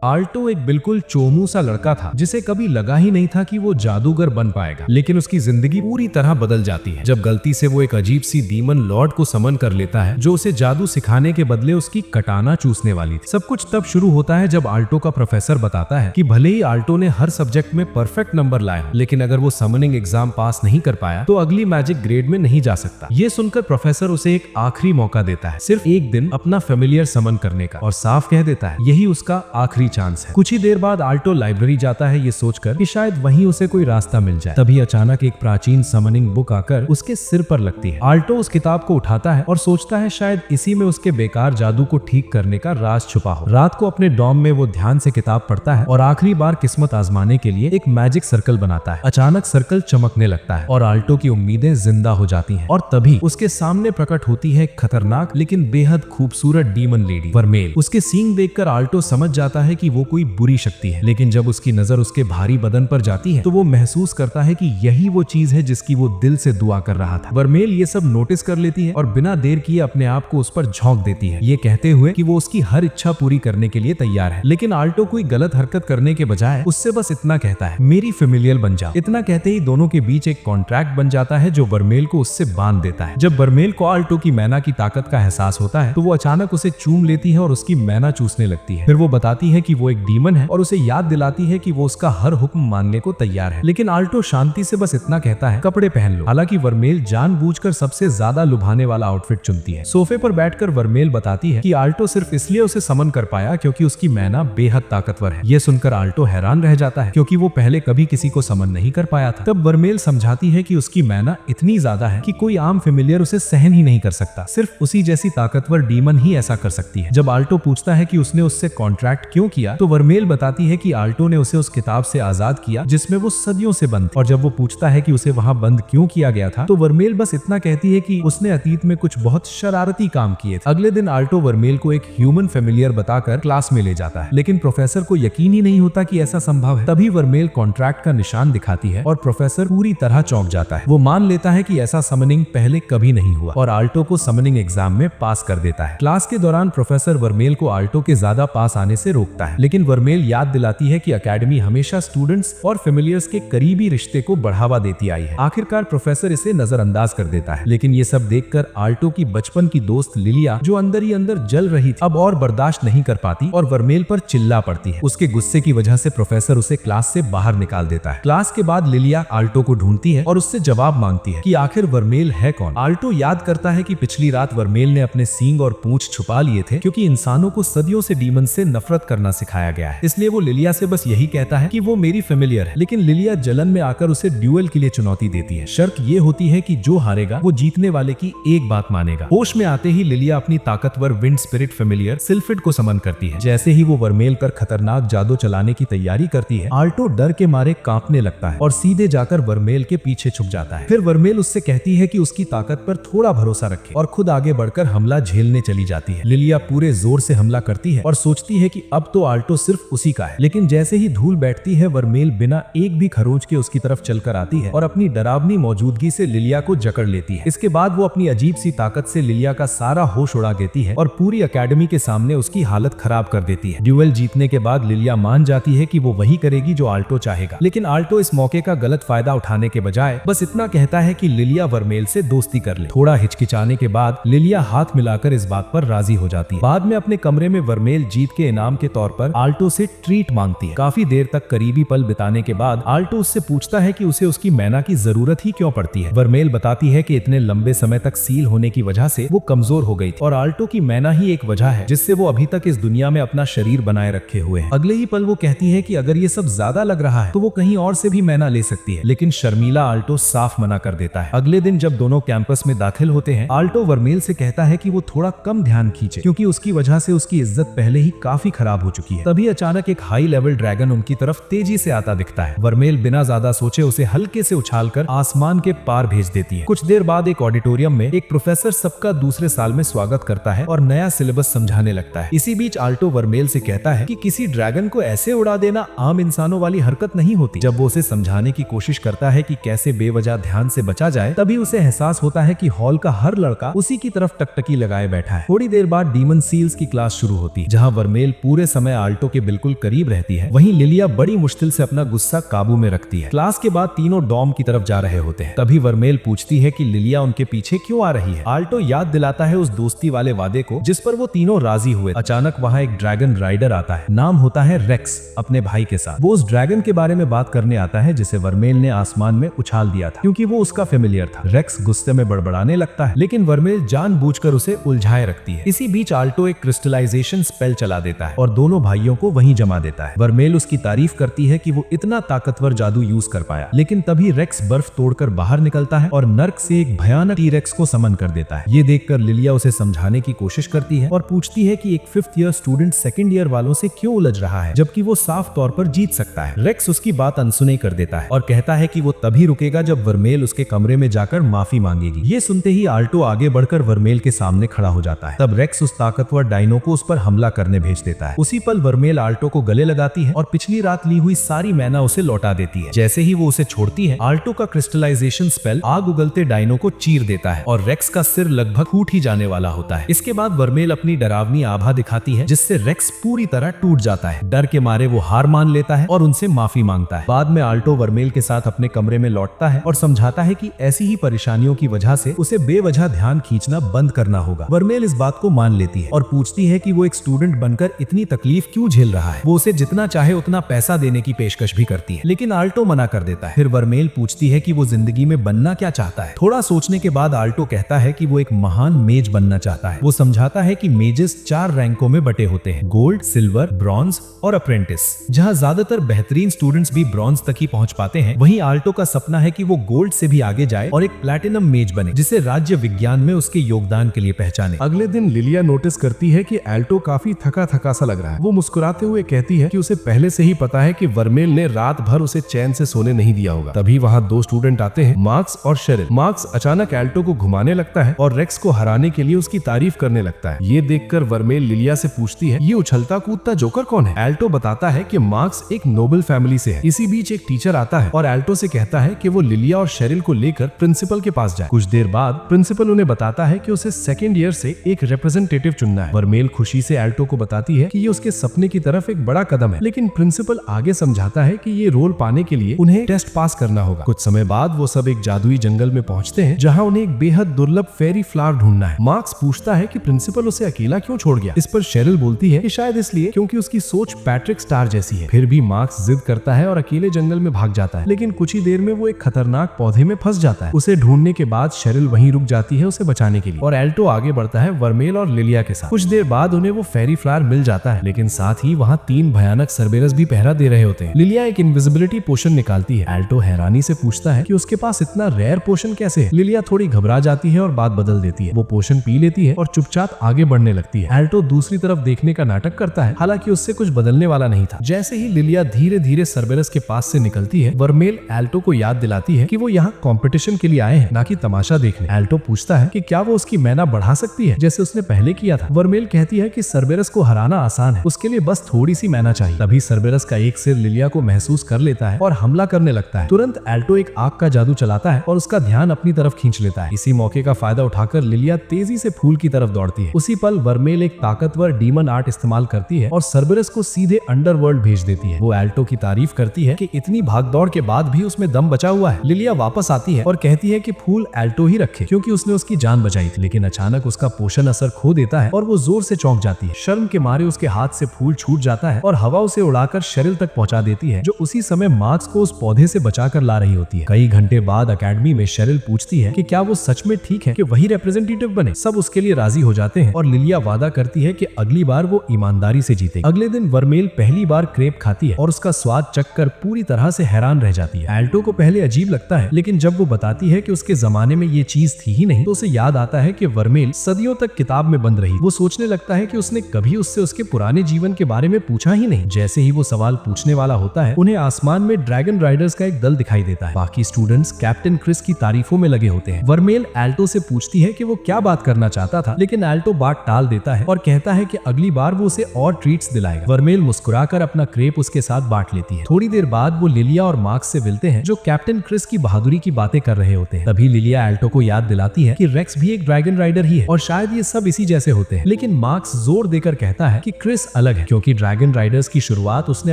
Alto एक बिल्कुल चोमू सा लड़का था जिसे कभी लगा ही नहीं था कि वो जादूगर बन पाएगा, लेकिन उसकी जिंदगी पूरी तरह बदल जाती है जब गलती से वो एक अजीब सी डीमन लॉर्ड को समन कर लेता है जो उसे जादू सिखाने के बदले उसकी कटाना चूसने वाली थी। सब कुछ तब शुरू होता है जब आल्टो का प्रोफेसर बताता है कि भले ही आल्टो ने हर सब्जेक्ट में परफेक्ट नंबर लाया, लेकिन अगर वो समनिंग एग्जाम पास नहीं कर पाया तो अगली मैजिक ग्रेड में नहीं जा सकता। ये सुनकर प्रोफेसर उसे एक आखिरी मौका देता है, सिर्फ एक दिन अपना फेमिलियर समन करने का, और साफ कह देता है यही उसका आखिरी चांस है। कुछ ही देर बाद आल्टो लाइब्रेरी जाता है ये सोचकर कि शायद वहीं उसे कोई रास्ता मिल जाए। तभी अचानक एक प्राचीन समनिंग बुक आकर उसके सिर पर लगती है। आल्टो उस किताब को उठाता है और सोचता है शायद इसी में उसके बेकार जादू को ठीक करने का राज छुपा हो। रात को अपने डॉर्म में वो ध्यान से किताब पढ़ता है और आखिरी बार किस्मत आजमाने के लिए एक मैजिक सर्कल बनाता है। अचानक सर्कल चमकने लगता है और आल्टो की उम्मीदें जिंदा हो जाती हैं, और तभी उसके सामने प्रकट होती है खतरनाक लेकिन बेहद खूबसूरत डीमन लेडी वर्मेल। उसके सींग देखकर आल्टो समझ जाता है कि वो कोई बुरी शक्ति है, लेकिन जब उसकी नजर उसके भारी बदन पर जाती है तो वो महसूस करता है कि यही वो चीज है जिसकी वो दिल से दुआ कर रहा था। वर्मेल ये सब नोटिस कर लेती है और बिना देर किए अपने आप को उस पर झोंक देती है, ये कहते हुए कि वो उसकी हर इच्छा पूरी करने के लिए तैयार है। लेकिन आल्टो कोई गलत हरकत करने के बजाय उससे बस इतना कहता है, मेरी फेमिलियर बन जाओ। इतना कहते ही दोनों के बीच एक कॉन्ट्रैक्ट बन जाता है जो वर्मेल को उससे बांध देता है। जब वर्मेल को आल्टो की मैना की ताकत का एहसास होता है तो वो अचानक उसे चूम लेती है और उसकी मैना चूसने लगती है। फिर वो बताती है कि वो एक डीमन है और उसे याद दिलाती है कि वो उसका हर हुक्म मानने को तैयार है। लेकिन आल्टो शांति से बस इतना कहता है, कपड़े पहन लो। हालांकि वर्मेल जानबूझकर सबसे ज्यादा लुभाने वाला आउटफिट चुनती है। सोफे पर बैठकर वर्मेल बताती है कि आल्टो सिर्फ इसलिए उसे समन कर पाया क्योंकि उसकी मैना बेहद ताकतवर है। ये सुनकर आल्टो हैरान रह जाता है क्योंकि वो पहले कभी किसी को समन नहीं कर पाया था। तब वर्मेल समझाती है कि उसकी मैना इतनी ज्यादा है कि कोई आम फेमिलियर उसे सहन ही नहीं कर सकता, सिर्फ उसी जैसी ताकतवर डीमन ही ऐसा कर सकती है। जब आल्टो पूछता है कि उसने उससे कॉन्ट्रैक्ट क्यों किया तो वर्मेल बताती है कि आल्टो ने उसे उस किताब से आजाद किया जिसमें वो सदियों से बंद थी। और जब वो पूछता है कि उसे वहां बंद क्यों किया गया था तो वर्मेल बस इतना कहती है कि उसने अतीत में कुछ बहुत शरारती काम किए थे। अगले दिन आल्टो वर्मेल को एक ह्यूमन फेमिलियर बताकर क्लास में ले जाता है, लेकिन प्रोफेसर को यकीन ही नहीं होता कि ऐसा संभव है। तभी वर्मेल कॉन्ट्रैक्ट का निशान दिखाती है और प्रोफेसर पूरी तरह चौंक जाता है। वो मान लेता है कि ऐसा समनिंग पहले कभी नहीं हुआ और आल्टो को समनिंग एग्जाम में पास कर देता है। क्लास के दौरान प्रोफेसर वर्मेल को आल्टो के ज्यादा पास आने से रोकता है, लेकिन वर्मेल याद दिलाती है कि एकेडमी हमेशा स्टूडेंट्स और फेमिलियर्स के करीबी रिश्ते को बढ़ावा देती आई है। आखिरकार प्रोफेसर इसे नजरअंदाज कर देता है, लेकिन ये सब देखकर आल्टो की बचपन की दोस्त लिलिया जो अंदर ही अंदर जल रही थी अब और बर्दाश्त नहीं कर पाती और वर्मेल पर चिल्ला पड़ती है। उसके गुस्से की वजह से प्रोफेसर उसे क्लास से बाहर निकाल देता है। क्लास के बाद लिलिया आल्टो को ढूंढती है और उससे जवाब मांगती है कि आखिर वर्मेल है कौन। आल्टो याद करता है कि पिछली रात वर्मेल ने अपने सींग और पूंछ छुपा लिए थे क्योंकि इंसानों को सदियों से डीमन से नफरत करना सिखाया गया है, इसलिए वो लिलिया से बस यही कहता है कि वो मेरी फेमिलियर है। लेकिन लिलिया जलन में आकर उसे ड्यूएल के लिए चुनौती देती है। शर्त ये होती है कि जो हारेगा वो जीतने वाले की एक बात मानेगा। होश में आते ही लिलिया अपनी ताकतवर विंड स्पिरिट फेमिलियर सिल्फिड को समन करती है। जैसे ही वो वर्मेल पर खतरनाक जादू चलाने की तैयारी करती है आल्टो डर के मारे कांपने लगता है और सीधे जाकर वर्मेल के पीछे छुप जाता है। फिर वर्मेल उससे कहती है कि उसकी ताकत पर थोड़ा भरोसा रखे और खुद आगे बढ़कर हमला झेलने चली जाती है। लिलिया पूरे जोर से हमला करती है और सोचती है कि अब तो आल्टो सिर्फ उसी का है, लेकिन जैसे ही धूल बैठती है वर्मेल बिना एक भी खरोंच के उसकी तरफ चलकर आती है और अपनी डरावनी मौजूदगी से लिलिया को जकड़ लेती है। इसके बाद वो अपनी अजीब सी ताकत से लिलिया का सारा होश उड़ा देती है और पूरी एकेडमी के सामने उसकी हालत खराब कर देती है। ड्यूएल जीतने के बाद लिलिया मान जाती है कि वो वही करेगी जो आल्टो चाहेगा, लेकिन आल्टो इस मौके का गलत फायदा उठाने के बजाय बस इतना कहता है कि लिलिया वर्मेल से दोस्ती कर ले। थोड़ा हिचकिचाने के बाद लिलिया हाथ मिलाकर इस बात पर राजी हो जाती है। बाद में अपने कमरे में वर्मेल जीत के इनाम के तौर पर आल्टो से ट्रीट मांगती है। काफी देर तक करीबी पल बिताने के बाद आल्टो उससे पूछता है कि उसे उसकी मैना की जरूरत ही क्यों पड़ती है। वर्मेल बताती है कि इतने लंबे समय तक सील होने की वजह से वो कमजोर हो गई थी और आल्टो की मैना ही एक वजह है जिससे वो अभी तक इस दुनिया में अपना शरीर बनाए रखे हुए है। अगले ही पल वो कहती है कि अगर ये सब ज्यादा लग रहा है तो वो कहीं और से भी मैना ले सकती है, लेकिन शर्मीला आल्टो साफ मना कर देता है। अगले दिन जब दोनों कैंपस में दाखिल होते हैं आल्टो वर्मेल से कहता है कि वो थोड़ा कम ध्यान खींचे क्योंकि उसकी वजह से उसकी इज्जत पहले ही काफी खराब हो चुकी है। तभी अचानक एक हाई लेवल ड्रैगन उनकी तरफ तेजी से आता दिखता है। वर्मेल बिना ज्यादा सोचे उसे हल्के से उछालकर आसमान के पार भेज देती है। कुछ देर बाद एक ऑडिटोरियम में एक प्रोफेसर सबका दूसरे साल में स्वागत करता है और नया सिलेबस समझाने लगता है। इसी बीच आल्टो वर्मेल से कहता है कि किसी ड्रैगन को ऐसे उड़ा देना आम इंसानों वाली हरकत नहीं होती। जब वो उसे समझाने की कोशिश करता है कि कैसे बेवजह ध्यान से बचा जाए तभी उसे एहसास होता है कि हॉल का हर लड़का उसी की तरफ टकटकी लगाए बैठा है। थोड़ी देर बाद डीमन सील्स की क्लास शुरू होती है जहां वर्मेल पूरे समय आल्टो के बिल्कुल करीब रहती है, वहीं लिलिया बड़ी मुश्किल से अपना गुस्सा काबू में रखती है। क्लास के बाद तीनों डॉम की तरफ जा रहे होते हैं। तभी वर्मेल पूछती है कि लिलिया उनके पीछे क्यों आ रही है। आल्टो याद दिलाता है उस दोस्ती वाले वादे को जिस पर वो तीनों राजी हुए। अचानक वहाँ एक ड्रैगन राइडर आता है, नाम होता है रेक्स, अपने भाई के साथ। वो उस ड्रैगन के बारे में बात करने आता है जिसे वर्मेल ने आसमान में उछाल दिया था, क्योंकि वो उसका फेमिलियर था। रेक्स गुस्से में बड़बड़ाने लगता है, लेकिन वर्मेल जानबूझकर उसे उलझाए रखती है। इसी बीच आल्टो एक क्रिस्टलाइजेशन स्पेल चला देता है और दोनों भाइयों को वहीं जमा देता है। वर्मेल उसकी तारीफ करती है कि वो इतना ताकतवर जादू यूज कर पाया, लेकिन तभी रेक्स बर्फ तोड़कर बाहर निकलता है और नर्क से एक भयानक टी-रेक्स को समन कर देता है। ये देखकर लिलिया उसे समझाने की कोशिश करती है और पूछती है कि एक 5th year student 2nd year वालों से क्यों उलझ रहा है, जबकि वो साफ तौर पर जीत सकता है। रेक्स उसकी बात अनसुनी कर देता है और कहता है कि वो तभी रुकेगा जब वर्मेल उसके कमरे में जाकर माफी मांगेगी। ये सुनते ही आल्टो आगे बढ़कर वर्मेल के सामने खड़ा हो जाता है। तब रेक्स उस ताकतवर डायनो को उस पर हमला करने भेज देता है। उसी पल वर्मेल आल्टो को गले लगाती है और पिछली रात ली हुई सारी मैना उसे लौटा देती है। जैसे ही वो उसे छोड़ती है, आल्टो का क्रिस्टलाइजेशन स्पेल आग उगलते डायनो को चीर देता है और रेक्स का सिर लगभग फूट ही जाने वाला होता है। इसके बाद वर्मेल अपनी डरावनी आभा दिखाती है जिससे रेक्स पूरी तरह टूट जाता है। डर के मारे वो हार मान लेता है और उनसे माफी मांगता है। बाद में आल्टो वर्मेल के साथ अपने कमरे में लौटता है और समझाता है कि ऐसी ही परेशानियों की वजह से उसे बेवजह ध्यान खींचना बंद करना होगा। वर्मेल इस बात को मान लेती है और पूछती है कि वो एक स्टूडेंट बनकर इतनी तकलीफ क्यों झेल रहा है। वो उसे जितना चाहे उतना पैसा देने की पेशकश भी करती है, लेकिन आल्टो मना कर देता है। फिर वर्मेल पूछती है कि वो जिंदगी में बनना क्या चाहता है। थोड़ा सोचने के बाद आल्टो कहता है कि वो एक महान मेज बनना चाहता है। वो समझाता है कि मेजेस 4 रैंकों में बटे होते हैं, गोल्ड, सिल्वर, ब्रॉन्ज और अप्रेंटिस। जहाँ ज्यादातर बेहतरीन स्टूडेंट्स भी ब्रॉन्ज तक ही पहुंच पाते हैं, वहीं आल्टो का सपना है कि वो गोल्ड से भी आगे जाए और एक प्लैटिनम मेज बने जिसे राज्य विज्ञान में उसके योगदान के लिए पहचाने। अगले दिन लिलिया नोटिस करती है कि आल्टो काफी थका थका सा लग रहा है। वो मुस्कुराते हुए कहती है कि उसे पहले से ही पता है कि वर्मेल ने रात भर उसे चैन से सोने नहीं दिया होगा। तभी वहाँ 2 स्टूडेंट आते हैं, मार्क्स और शेरिल। मार्क्स अचानक आल्टो को घुमाने लगता है और रेक्स को हराने के लिए उसकी तारीफ करने लगता है। ये देखकर वर्मेल लिलिया से पूछती है, ये उछलता कूदता जोकर कौन है? आल्टो बताता है कि मार्क्स एक नोबल फैमिली से है। इसी बीच एक टीचर आता है और आल्टो से कहता है कि वो लिलिया और शेरिल को लेकर प्रिंसिपल के पास जाए। कुछ देर बाद प्रिंसिपल उन्हें बताता है कि उसे 2nd ईयर से एक रिप्रेजेंटेटिव चुनना है। वर्मेल खुशी से आल्टो को बताती है कि ये उसके सपने की तरफ एक बड़ा कदम है, लेकिन प्रिंसिपल आगे समझाता है कि ये रोल पाने के लिए उन्हें टेस्ट पास करना होगा। कुछ समय बाद वो सब एक जादुई जंगल में पहुंचते हैं जहां उन्हें एक बेहद दुर्लभ फेरी फ्लावर ढूंढना है। मार्क्स पूछता है कि प्रिंसिपल उसे अकेला क्यों छोड़ गया। इस पर शेरिल बोलती है कि शायद इसलिए क्योंकि उसकी सोच पैट्रिक स्टार जैसी है। फिर भी मार्क्स जिद करता है और अकेले जंगल में भाग जाता है, लेकिन कुछ ही देर में वो एक खतरनाक पौधे में फंस जाता है। उसे ढूंढने के बाद शेरिल वहीं रुक जाती है उसे बचाने के लिए और आल्टो आगे बढ़ता है वर्मेल और लिलिया के साथ। कुछ देर बाद उन्हें वो फेरी फ्लावर मिल जाता है, लेकिन साथ ही वहाँ 3 भयानक सर्बेरस भी पहरा दे रहे होते हैं। लिलिया एक इनविजिबिलिटी पोशन निकालती है। आल्टो हैरानी से पूछता है कि उसके पास इतना रेयर पोशन कैसे है। लिलिया थोड़ी घबरा जाती है और बात बदल देती है। वो पोशन पी लेती है और चुपचाप आगे बढ़ने लगती है। आल्टो दूसरी तरफ देखने का नाटक करता है, हालांकि उससे कुछ बदलने वाला नहीं था। जैसे ही लिलिया धीरे धीरे सर्बेरस के पास से निकलती है, वर्मेल आल्टो को याद दिलाती है कि वो यहाँ कॉम्पिटिशन के लिए आए हैं, ना कि तमाशा देखने। आल्टो पूछता है कि क्या वो उसकी मैना बढ़ा सकती है जैसे उसने पहले किया था। वर्मेल कहती है कि सर्बेरस को हराना आसान है, उसके लिए बस थोड़ी सी मैना चाहिए। तभी सर्बेरस का एक सिर लिलिया को महसूस कर लेता है और हमला करने लगता है। तुरंत आल्टो एक आग का जादू चलाता है और उसका ध्यान अपनी तरफ खींच लेता है। इसी मौके का फायदा उठाकर लिलिया तेजी से फूल की तरफ दौड़ती है। उसी पल वर्मेल एक ताकतवर डीमन आर्ट इस्तेमाल करती है और सर्बेरस को सीधे अंडरवर्ल्ड भेज देती है। वो आल्टो की तारीफ करती है कि इतनी भागदौड़ के बाद भी उसमें दम बचा हुआ है। लिलिया वापस आती है और कहती है कि फूल आल्टो ही रखे क्योंकि उसने उसकी जान बचाई थी, लेकिन अचानक उसका पोषण असर खो देता है और वो जोर से चौंक जाती है। शर्म के मारे उसके हाथ से फूल छूट जाता है और हवा उसे उड़ाकर शेरिल तक पहुंचा देती है, जो उसी समय मार्क्स को उस पौधे से बचाकर ला रही होती है। कई घंटे बाद अकेडमी में शेरिल पूछती है कि क्या वो सच में ठीक है कि वही रिप्रेजेंटेटिव बने। सब उसके लिए राजी हो जाते हैं और लिलिया वादा करती है कि अगली बार वो ईमानदारी से जीतेगी। अगले दिन वर्मेल पहली बार क्रेप खाती है और उसका स्वाद चखकर पूरी तरह से हैरान रह जाती है। आल्टो को पहले अजीब लगता है, लेकिन जब वो बताती है कि उसके जमाने में ये चीज थी ही नहीं, तो उसे याद आता है कि वर्मेल सदियों तक किताब में बंद रही। वो सोचने लगता है कि उसने कभी उससे उसके पुराने जीवन के बारे में पूछा ही नहीं। जैसे ही वो सवाल पूछने वाला होता है, उन्हें आसमान में ड्रैगन राइडर्स का एक दल दिखाई देता है। बाकी स्टूडेंट्स कैप्टन क्रिस की तारीफों में लगे होते हैं। वर्मेल आल्टो से पूछती है कि वो क्या बात करना चाहता था, लेकिन आल्टो बात टाल देता है और कहता है कि अगली बार वो उसे और ट्रीट्स दिलाएगा। वर्मेल मुस्कुराकर अपना क्रेप उसके साथ बांट लेती है। थोड़ी देर बाद वो लिलिया और मार्क्स से मिलते हैं, जो कैप्टन क्रिस की बहादुरी की बातें कर रहे होते हैं। तभी लिलिया आल्टो को याद दिलाती है कि रेक्स भी एक ड्रैगन राइडर ही है और शायद ये सब इसी जैसे होते हैं, लेकिन मार्क्स जोर देकर कहता है कि क्रिस अलग है क्योंकि ड्रैगन राइडर्स की शुरुआत उसने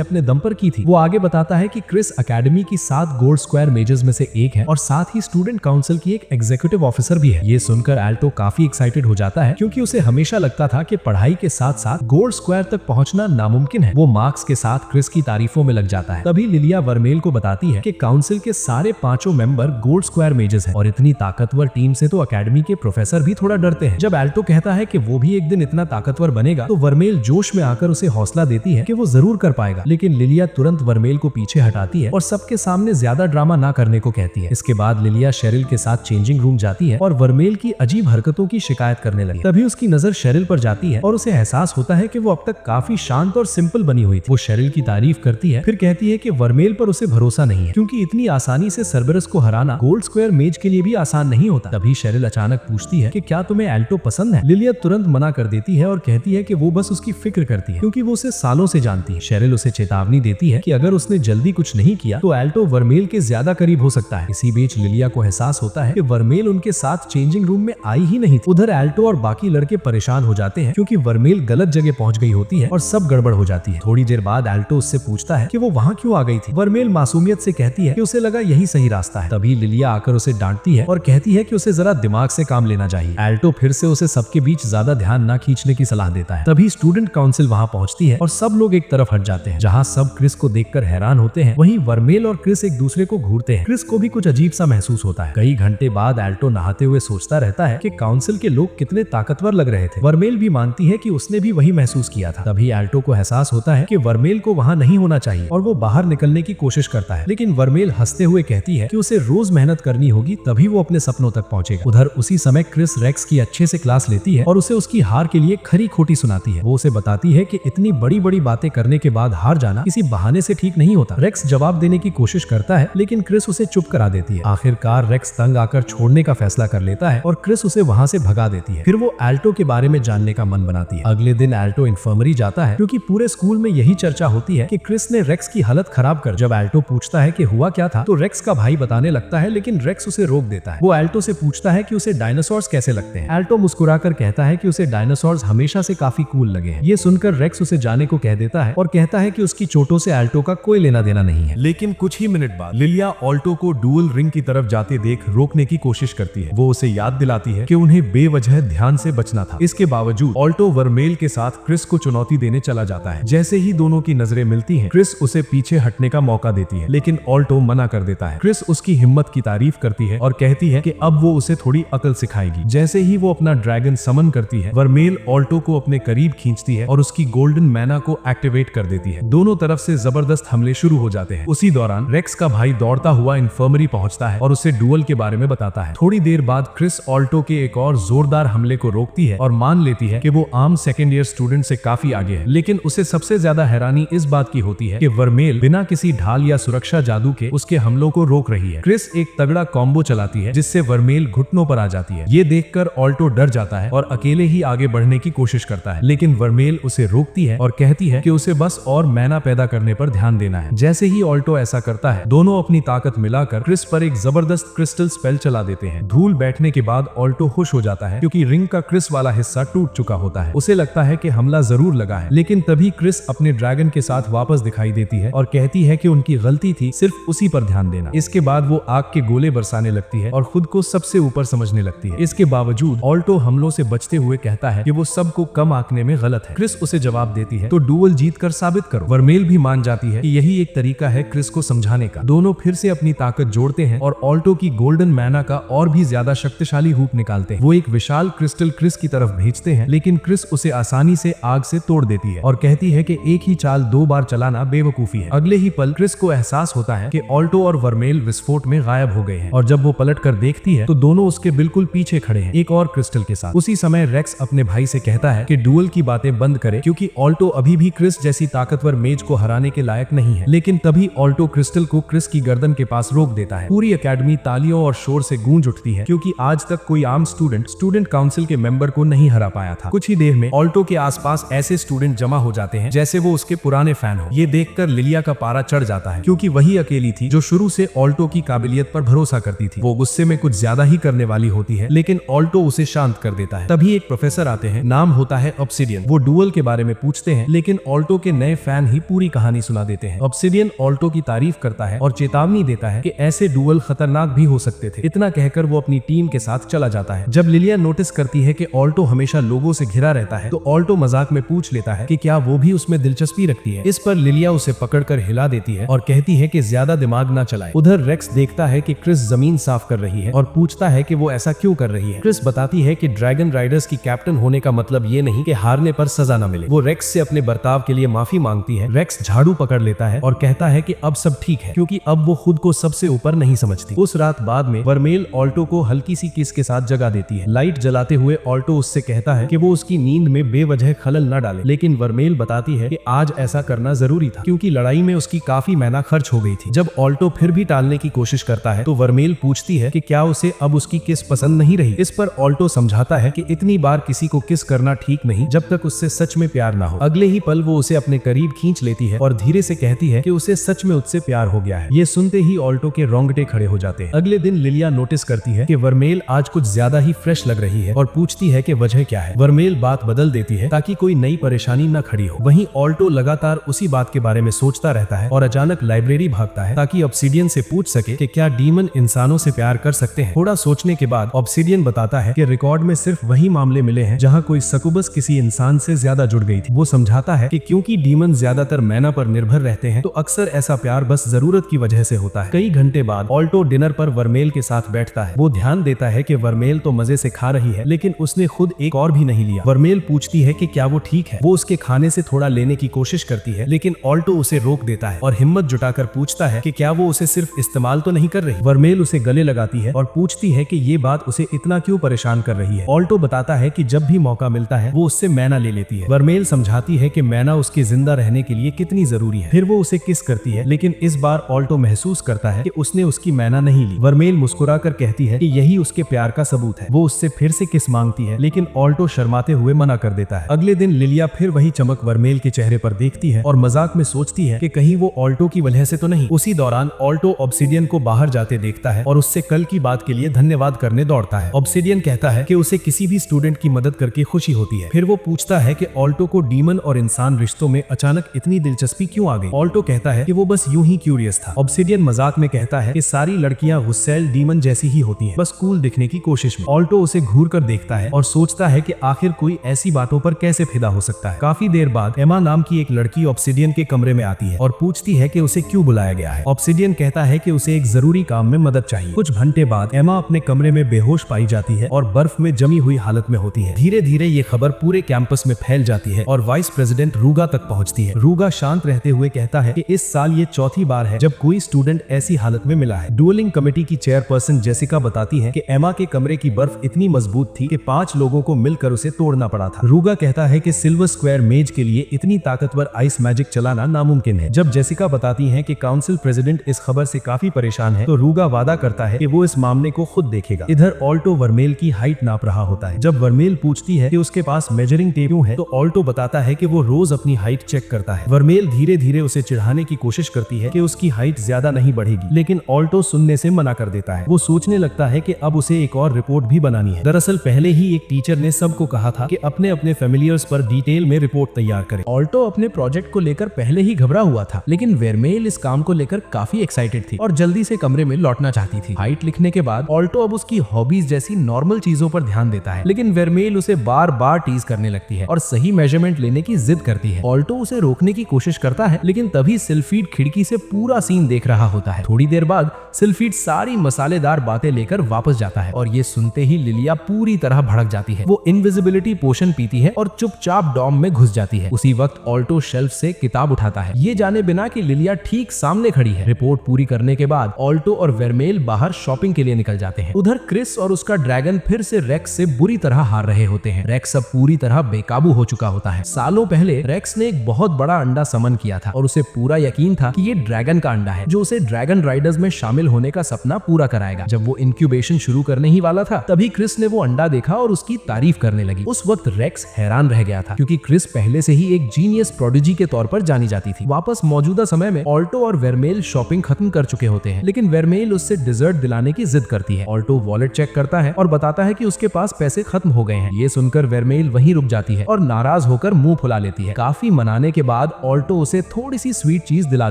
अपने दम पर की थी। वो आगे बताता है कि क्रिस एकेडमी की 7 गोल्ड स्क्वायर मेजर्स में से एक है और साथ ही स्टूडेंट काउंसिल की एक एग्जीक्यूटिव ऑफिसर भी है। ये सुनकर एल्टो काफी एक्साइटेड हो जाता है क्योंकि उसे हमेशा लगता था कि पढ़ाई के साथ साथ गोल्ड स्क्वायर तक पहुंचना नामुमकिन है। वो मार्क्स के साथ क्रिस की तारीफों में लग जाता है। तभी लिलिया वर्मेल को बताती है कि काउंसिल के सारे 5 मेंबर गोल्ड स्क्वायर मेजर्स हैं और इतनी ताकतवर टीम से तो एकेडमी के प्रोफेसर भी थोड़ा डरते हैं। जब एल्टो कहता है कि वो भी एक दिन इतना ताकतवर बनेगा तो वर्मेल जोश में आकर उसे हौसला देती है कि वो जरूर कर पाएगा, लेकिन लिलिया तुरंत वर्मेल को पीछे हटाती है और सबके सामने ज्यादा ड्रामा ना करने को कहती है। इसके बाद लिलिया शेरिल के साथ चेंजिंग रूम जाती है और वर्मेल की अजीब हरकतों की शिकायत करने लगी। तभी उसकी नजर शेरिल पर जाती है और उसे एहसास होता है कि वो अब तक काफी शांत और सिंपल बनी हुई थी। वो शेरिल की तारीफ करती है, फिर कहती है कि वर्मेल पर उसे भरोसा नहीं है क्योंकि इतनी आसानी से सर्बरस को हराना गोल्ड स्क्वायर मेज के लिए भी आसान नहीं होता। तभी शेरिल अचानक पूछती है कि क्या तुम्हें एल्टो पसंद है? लिलिया तुरंत मना कर देती है और कहती है कि वो बस उसकी फिक्र करती है क्योंकि वो उसे सालों से जानती है। शेरिल उसे चेतावनी देती है कि अगर उसने जल्दी कुछ नहीं किया तो एल्टो वर्मेल के ज्यादा करीब हो सकता है। इसी बीच लिलिया को एहसास होता है कि वर्मेल उनके साथ चेंजिंग रूम में आई ही नहीं थी। उधर एल्टो और बाकी लड़के परेशान हो जाते हैं क्योंकि वर्मेल गलत जगह पहुंच गई होती है और सब गड़बड़ हो जाती है। थोड़ी देर बाद एल्टो उससे पूछता है कि वो वहां क्यों आ गई थी। वर्मेल मासूमियत से कहती है कि उसे लगा यही सही रास्ता है। तभी लिलिया आकर उसे डांटती है और कहती है कि उसे जरा दिमाग से काम लेना चाहिए। एल्टो फिर से उसे सबके बीच ज्यादा ध्यान न खींचने की सलाह देता है। तभी स्टूडेंट काउंसिल वहां पहुंचती है और सब लोग एक तरफ हट जाते हैं। जहां सब क्रिस को देखकर हैरान होते हैं वहीं वर्मेल और क्रिस एक दूसरे को घूरते हैं। क्रिस को भी कुछ अजीब सा महसूस होता है। कई घंटे बाद एल्टो नहाते हुए सोचता रहता है कि काउंसिल के लोग कितने ताकतवर लग रहे थे। वर्मेल भी मानती है कि उसने भी वही महसूस किया था। तभी एल्टो को एहसास होता है कि वर्मेल को वहां नहीं होना चाहिए और वो बाहर निकलने की कोशिश करता है, लेकिन वर्मेल हंसते हुए कहती है कि उसे रोज मेहनत करनी होगी तभी वो अपने सपनों तक पहुंचेगा। उधर उसी समय क्रिस रेक्स की अच्छे से क्लास लेती है और उसे उसकी हार के लिए खरी खोटी सुनाती है। वो उसे बताती है कि इतनी बड़ी बड़ी बातें करने के बाद हार जाना किसी बहाने से ठीक नहीं होता। रेक्स जवाब देने की कोशिश करता है लेकिन क्रिस उसे चुप करा देती है। आखिरकार रेक्स तंग आकर छोड़ने का फैसला कर लेता है और क्रिस उसे वहां से भगा देती है। फिर वो एल्टो के बारे में जानने का मन बनाती है। अगले दिन एल्टो इन्फर्मरी जाता है क्योंकि पूरे स्कूल में यही चर्चा होती है कि क्रिस ने रेक्स की हालत खराब कर। जब एल्टो पूछता है कि हुआ क्या था तो रेक्स का भाई बताने लगता है, लेकिन रेक्स उसे रोक देता है। वो एल्टो से पूछता है कि उसे डायनासोर्स कैसे लगते हैं। एल्टो मुस्कुराकर कहता है कि उसे डायनासोर्स हमेशा से काफी कूल लगे हैं। ये सुनकर रेक्स उसे जाने को कह देता है और कहता है कि उसकी चोटों से एल्टो का कोई लेना देना नहीं है। लेकिन कुछ ही मिनट बाद लिलिया ऑल्टो को डुअल रिंग की तरफ जाते देख रोकने की कोशिश करती है। वो उसे याद दिलाती है कि उन्हें बेवजह ध्यान से बचना था। इसके बावजूद ऑल्टो वर्मेल के साथ क्रिस को चुनौती देने चला जाता है। जैसे ही दोनों की नजरें मिलती हैं, क्रिस उसे पीछे हटने का मौका देती है, लेकिन ऑल्टो मना कर देता है। क्रिस उसकी हिम्मत की तारीफ करती है और कहती है कि अब वो उसे थोड़ी अकल सिखाएगी। जैसे ही वो अपना ड्रैगन समन करती है, वर्मेल ऑल्टो को अपने करीब खींचती है और उसकी गोल्डन मैना को एक्टिवेट कर देती है। दोनों तरफ से जबरदस्त हमले शुरू हो जाते हैं। उसी दौरान रेक्स का भाई दौड़ता हुआ इन्फर्मरी पहुंचता है और उसे डुअल के बारे में बताता है। थोड़ी देर बाद क्रिस ऑल्टो के एक और जोरदार हमले को रोकती है और मान लेती है कि वो आम सेकेंड ईयर स्टूडेंट से काफी आगे है। लेकिन उसे सबसे ज्यादा हैरानी इस बात की होती है कि वर्मेल बिना किसी ढाल या सुरक्षा जादू के उसके हमलों को रोक रही है। क्रिस एक तगड़ा कॉम्बो चलाती है जिससे वर्मेल घुटनों पर आ जाती है। ये देखकर ऑल्टो डर जाता है और अकेले ही आगे बढ़ने की कोशिश करता है, लेकिन वर्मेल उसे रोकती है और कहती है कि उसे बस और मैना पैदा करने पर ध्यान देना है। जैसे ही ऑल्टो ऐसा करता है, दोनों अपनी ताकत मिलाकर क्रिस पर एक जबरदस्त क्रिस्टल स्पेल चला देते हैं। धूल बैठने के बाद ऑल्टो खुश हो जाता है क्योंकि रिंग का क्रिस वाला हिस्सा टूट चुका होता है। उसे लगता है कि हमला जरूर लगा है, लेकिन तभी क्रिस अपने ड्रैगन के साथ वापस दिखाई देती है और कहती है कि उनकी गलती थी, सिर्फ उसी पर ध्यान देना। इसके बाद वो आग के गोले बरसाने लगती है और खुद को सबसे ऊपर समझने लगती है। इसके बावजूद ऑल्टो हमलों से बचते हुए कहता है कि वो सबको कम आंकने में गलत है। क्रिस उसे जवाब देती है, तो डुअल जीत कर साबित करो। वर्मेल भी मान जाती है कि यही एक तरीका है क्रिस को समझाने का। दोनों फिर से अपनी ताकत जोड़ते हैं और ऑल्टो की गोल्डन मैना का और भी ज्यादा शक्तिशाली रूप निकालते हैं। वो एक विशाल क्रिस्टल क्रिस की तरफ भेजते हैं, लेकिन क्रिस उसे आसानी से आग से तोड़ देती है और कहती है कि एक ही चाल 2 बार चलाना बेवकूफी है। अगले ही पल क्रिस को एहसास होता है कि ऑल्टो और वर्मेल विस्फोट में गायब हो गए हैं और जब वो पलट कर देखती है तो दोनों उसके बिल्कुल पीछे खड़े हैं, एक और क्रिस्टल के साथ। उसी समय रेक्स अपने भाई से कहता है कि डुअल की बातें बंद करे क्योंकि ऑल्टो अभी भी क्रिस जैसी ताकतवर मेज को हराने के लायक नहीं है। लेकिन तभी ऑल्टो क्रिस्टल को क्रिस की गर्दन के पास रोक देता है। पूरी एकेडमी तालियों और शोर से गूंज उठती है क्योंकि आज तक कोई आम स्टूडेंट काउंसिल के मेंबर को नहीं हरा पाया था। कुछ ही देर में ऑल्टो के आसपास ऐसे स्टूडेंट जमा हो जाते हैं जैसे वो उसके पुराने फैन हो। ये देखकर लिलिया का पारा चढ़ जाता है क्योंकि वही अकेली थी जो शुरू से ऑल्टो की काबिलियत पर भरोसा करती थी। वो गुस्से में कुछ ज्यादा ही करने वाली होती है, लेकिन ऑल्टो उसे शांत कर देता है। तभी एक प्रोफेसर आते हैं, नाम होता है ऑब्सिडियन। वो डुअल के बारे में पूछते हैं, लेकिन ऑल्टो के नए फैन ही पूरी कहानी सुना देते हैं। ऑब्सिडियन ऑल्टो की तारीफ करता है और चेतावनी देता है कि ऐसे डुअल खतरनाक भी हो सकते थे। इतना कहकर वो अपनी टीम के साथ चला जाता है। जब लिलिया नोटिस करती है कि ऑल्टो हमेशा लोगों से घिरा रहता है, तो ऑल्टो मजाक में पूछ लेता है कि क्या वो भी उसमें दिलचस्पी रखती है। इस पर लिलिया उसे पकड़कर हिला देती है और कहती है कि ज्यादा दिमाग ना चलाए। उधर रेक्स देखता है कि क्रिस जमीन साफ कर रही है और पूछता है कि वो ऐसा क्यों कर रही है। क्रिस बताती है कि ड्रैगन राइडर्स की कैप्टन होने का मतलब ये नहीं कि हारने पर सजा न मिले। वो रेक्स से अपने बर्ताव के लिए माफी मांगती है। रेक्स झाड़ू पकड़ लेता है और कहता है कि अब सब ठीक है, क्योंकि अब वो खुद को सबसे ऊपर नहीं समझती। उस रात बाद में वर्मेल ऑल्टो को हल्की सी किस के साथ जगा देती है। लाइट जलाते हुए ऑल्टो उससे कहता है कि वो उसकी नींद में बेवजह खलल न डाले, लेकिन वर्मेल बताती है कि आज ऐसा करना जरूरी था, क्योंकि लड़ाई में उसकी काफी मैना खर्च हो गई थी। जब ऑल्टो फिर भी टालने की कोशिश करता है तो वर्मेल पूछती है कि क्या उसे अब उसकी किस पसंद नहीं रही। इस पर ऑल्टो समझाता है कि इतनी बार किसी को किस करना ठीक नहीं जब तक उससे सच में प्यार ना हो। अगले ही पल वो उसे अपने करीब खींच लेती है और धीरे से कहती है कि उसे सच में उससे प्यार हो गया है। ये सुनते ही ऑल्टो के रोंगटे खड़े हो जाते हैं। अगले दिन लिलिया नोटिस करती है कि वर्मेल आज कुछ ज्यादा ही फ्रेश लग रही है और पूछती है कि वजह क्या है। वर्मेल बात बदल देती है ताकि कोई नई परेशानी न खड़ी हो। वहीं ऑल्टो लगातार उसी बात के बारे में सोचता रहता है और अचानक लाइब्रेरी भागता है ताकि ऑब्सिडियन से पूछ सके कि क्या डीमन इंसानों से प्यार कर सकते हैं। थोड़ा सोचने के बाद ऑब्सिडियन बताता है कि रिकॉर्ड में सिर्फ वही मामले मिले हैं जहां कोई सकूबस किसी इंसान से ज्यादा जुड़ गई थी। वो समझाता है कि क्योंकि डीमन ज्यादातर मैना पर निर्भर रहते हैं, तो अक्सर ऐसा प्यार बस जरूरत की वजह से होता है। कई घंटे बाद ऑल्टो डिनर पर वर्मेल के साथ बैठता है। वो ध्यान देता है कि वर्मेल तो मजे से खा रही है, लेकिन उसने खुद एक और भी नहीं लिया। वर्मेल पूछती है कि क्या वो ठीक है। वो उसके खाने से थोड़ा लेने की कोशिश करती है, लेकिन ऑल्टो उसे रोक देता है और हिम्मत जुटाकर पूछता है कि क्या वो उसे सिर्फ इस्तेमाल तो नहीं कर रही। वर्मेल उसे गले लगाती है और पूछती है कि ये बात उसे इतना क्यों परेशान कर रही है। ऑल्टो बताता है कि जब भी मौका मिलता है वो उससे मैना ले लेती है। वर्मेल समझाती है कि मैना उसके जिंदा रहने के लिए कितनी जरूरी है। फिर वो उसे किस करती है, लेकिन इस बार ऑल्टो महसूस करता है कि उसने उसकी मैना नहीं ली। वर्मेल मुस्कुरा कर कहती है कि यही उसके प्यार का सबूत है। वो उससे फिर से किस मांगती है, लेकिन ऑल्टो शर्माते हुए मना कर देता है। अगले दिन लिलिया फिर वही चमक वर्मेल के चेहरे पर देखती है और मजाक में सोचती है कि कहीं वो ऑल्टो की वजह से तो नहीं। उसी दौरान ऑल्टो ऑब्सिडियन को बाहर जाते देखता है और उससे कल की बात के लिए धन्यवाद करने दौड़ता है। ऑब्सिडियन कहता है कि उसे किसी भी स्टूडेंट की मदद करके खुशी होती है। फिर वो पूछता है कि ऑल्टो को डीमन और इंसान रिश्तों में अचानक इतनी दिलचस्पी क्यों आ गई। ऑल्टो कहता है कि वो बस यूं ही क्यूरियस था। ऑब्सिडियन मजाक में कहता है कि सारी लड़कियां गुस्सैल डीमन जैसी ही होती हैं, बस कूल दिखने की कोशिश में। ऑल्टो उसे घूर कर देखता है और सोचता है कि आखिर कोई ऐसी बातों पर कैसे फिदा हो सकता है। काफी देर बाद एमा नाम की एक लड़की ऑब्सिडियन के कमरे में आती है और पूछती है कि उसे क्यों बुलाया गया है। ऑब्सिडियन कहता है कि उसे एक जरूरी काम में मदद चाहिए। कुछ घंटे बाद एमा अपने कमरे में बेहोश पाई जाती है और बर्फ में जमी हुई हालत में होती है। धीरे धीरे ये खबर पूरे कैंपस में फैल जाती है और वाइस प्रेसिडेंट रूगा तक पहुंचती है। रूगा शांत रहते हुए कहता है कि इस साल ये चौथी बार है जब कोई स्टूडेंट ऐसी हालत में मिला है। डुअलिंग कमेटी की चेयरपर्सन जेसिका बताती है कि एमा के कमरे की बर्फ इतनी मजबूत थी कि 5 लोगों को मिलकर उसे तोड़ना पड़ा था। रूगा कहता है कि सिल्वर स्क्वायर मेज के लिए इतनी ताकतवर आइस मैजिक चलाना नामुमकिन है। जब जेसिका बताती है कि काउंसिल प्रेसिडेंट इस खबर से काफी परेशान है, तो रूगा वादा करता है कि वो इस मामले को खुद देखेगा। इधर ऑल्टो वर्मेल की हाइट नाप रहा होता है। जब वर्मेल पूछती है कि उसके पास मेजरिंग टेप क्यों है, तो ऑल्टो बताता है कि वो रोज अपनी हाइट चेक करता है। वर्मेल धीरे धीरे उसे चिढ़ाने की कोशिश करती है कि उसकी हाइट ज्यादा नहीं बढ़ेगी, लेकिन ऑल्टो सुनने से मना कर देता है। वो सोचने लगता है कि अब उसे एक और रिपोर्ट भी बनानी है। दरअसल पहले ही एक टीचर ने सबको कहा था कि अपने अपने फेमिलियर्स पर डिटेल में रिपोर्ट तैयार करें। ऑल्टो अपने प्रोजेक्ट को लेकर पहले ही घबरा हुआ था, लेकिन वर्मेल इस काम को लेकर काफी एक्साइटेड थी और जल्दी से कमरे में लौटना चाहती थी। हाइट लिखने के बाद ऑल्टो अब उसकी हॉबीज जैसी नॉर्मल चीजों पर ध्यान देता है, लेकिन वर्मेल उसे बार बार टीज करने लगती है और सही मेजरमेंट लेने की जिद करती है। ऑल्टो उसे रोकने की कोशिश करता है, लेकिन तभी सिल्फीड खिड़की से पूरा सीन देख रहा होता है। थोड़ी देर बाद सिल्फीड सारी मसालेदार बातें लेकर वापस जाता है और ये सुनते ही लिलिया पूरी तरह भड़क जाती है। वो इनविजिबिलिटी पोशन पीती है और चुपचाप डॉम में घुस जाती है। उसी वक्त ऑल्टो शेल्फ से किताब उठाता है, ये जाने बिना कि लिलिया ठीक सामने खड़ी है। रिपोर्ट पूरी करने के बाद ऑल्टो और वर्मेल बाहर शॉपिंग के लिए निकल जाते हैं। उधर क्रिस और उसका ड्रैगन फिर से रेक्स से बुरी तरह हार रहे होते हैं। रेक्स अब पूरी तरह बेकाबू हो चुका होता है। सालों पहले रेक्स ने एक बहुत बड़ा अंडा समन किया था और उसे पूरा यकीन था कि ये ड्रैगन का अंडा है जो उसे ड्रैगन राइडर्स में शामिल होने का सपना पूरा कराएगा। जब वो इंक्यूबेशन शुरू करने ही वाला था, तभी क्रिस ने वो अंडा देखा और उसकी तारीफ करने लगी। उस वक्त रेक्स हैरान रह गया था, क्योंकि क्रिस पहले से ही एक जीनियस प्रोडिजी के तौर पर जानी जाती थी। वापस मौजूदा समय में ऑल्टो और वर्मेल शॉपिंग खत्म कर चुके होते हैं, लेकिन वर्मेल उससे डिजर्ट दिलाने की जिद करती है। ऑल्टो वॉलेट चेक करता है और बताता है कि उसके पास पैसे खत्म हो गए हैं। ये सुनकर वर्मेल वहीं रुक जाती है और नाराज नाराज होकर मुंह फुला लेती है। काफी मनाने के बाद ऑल्टो उसे थोड़ी सी स्वीट चीज दिला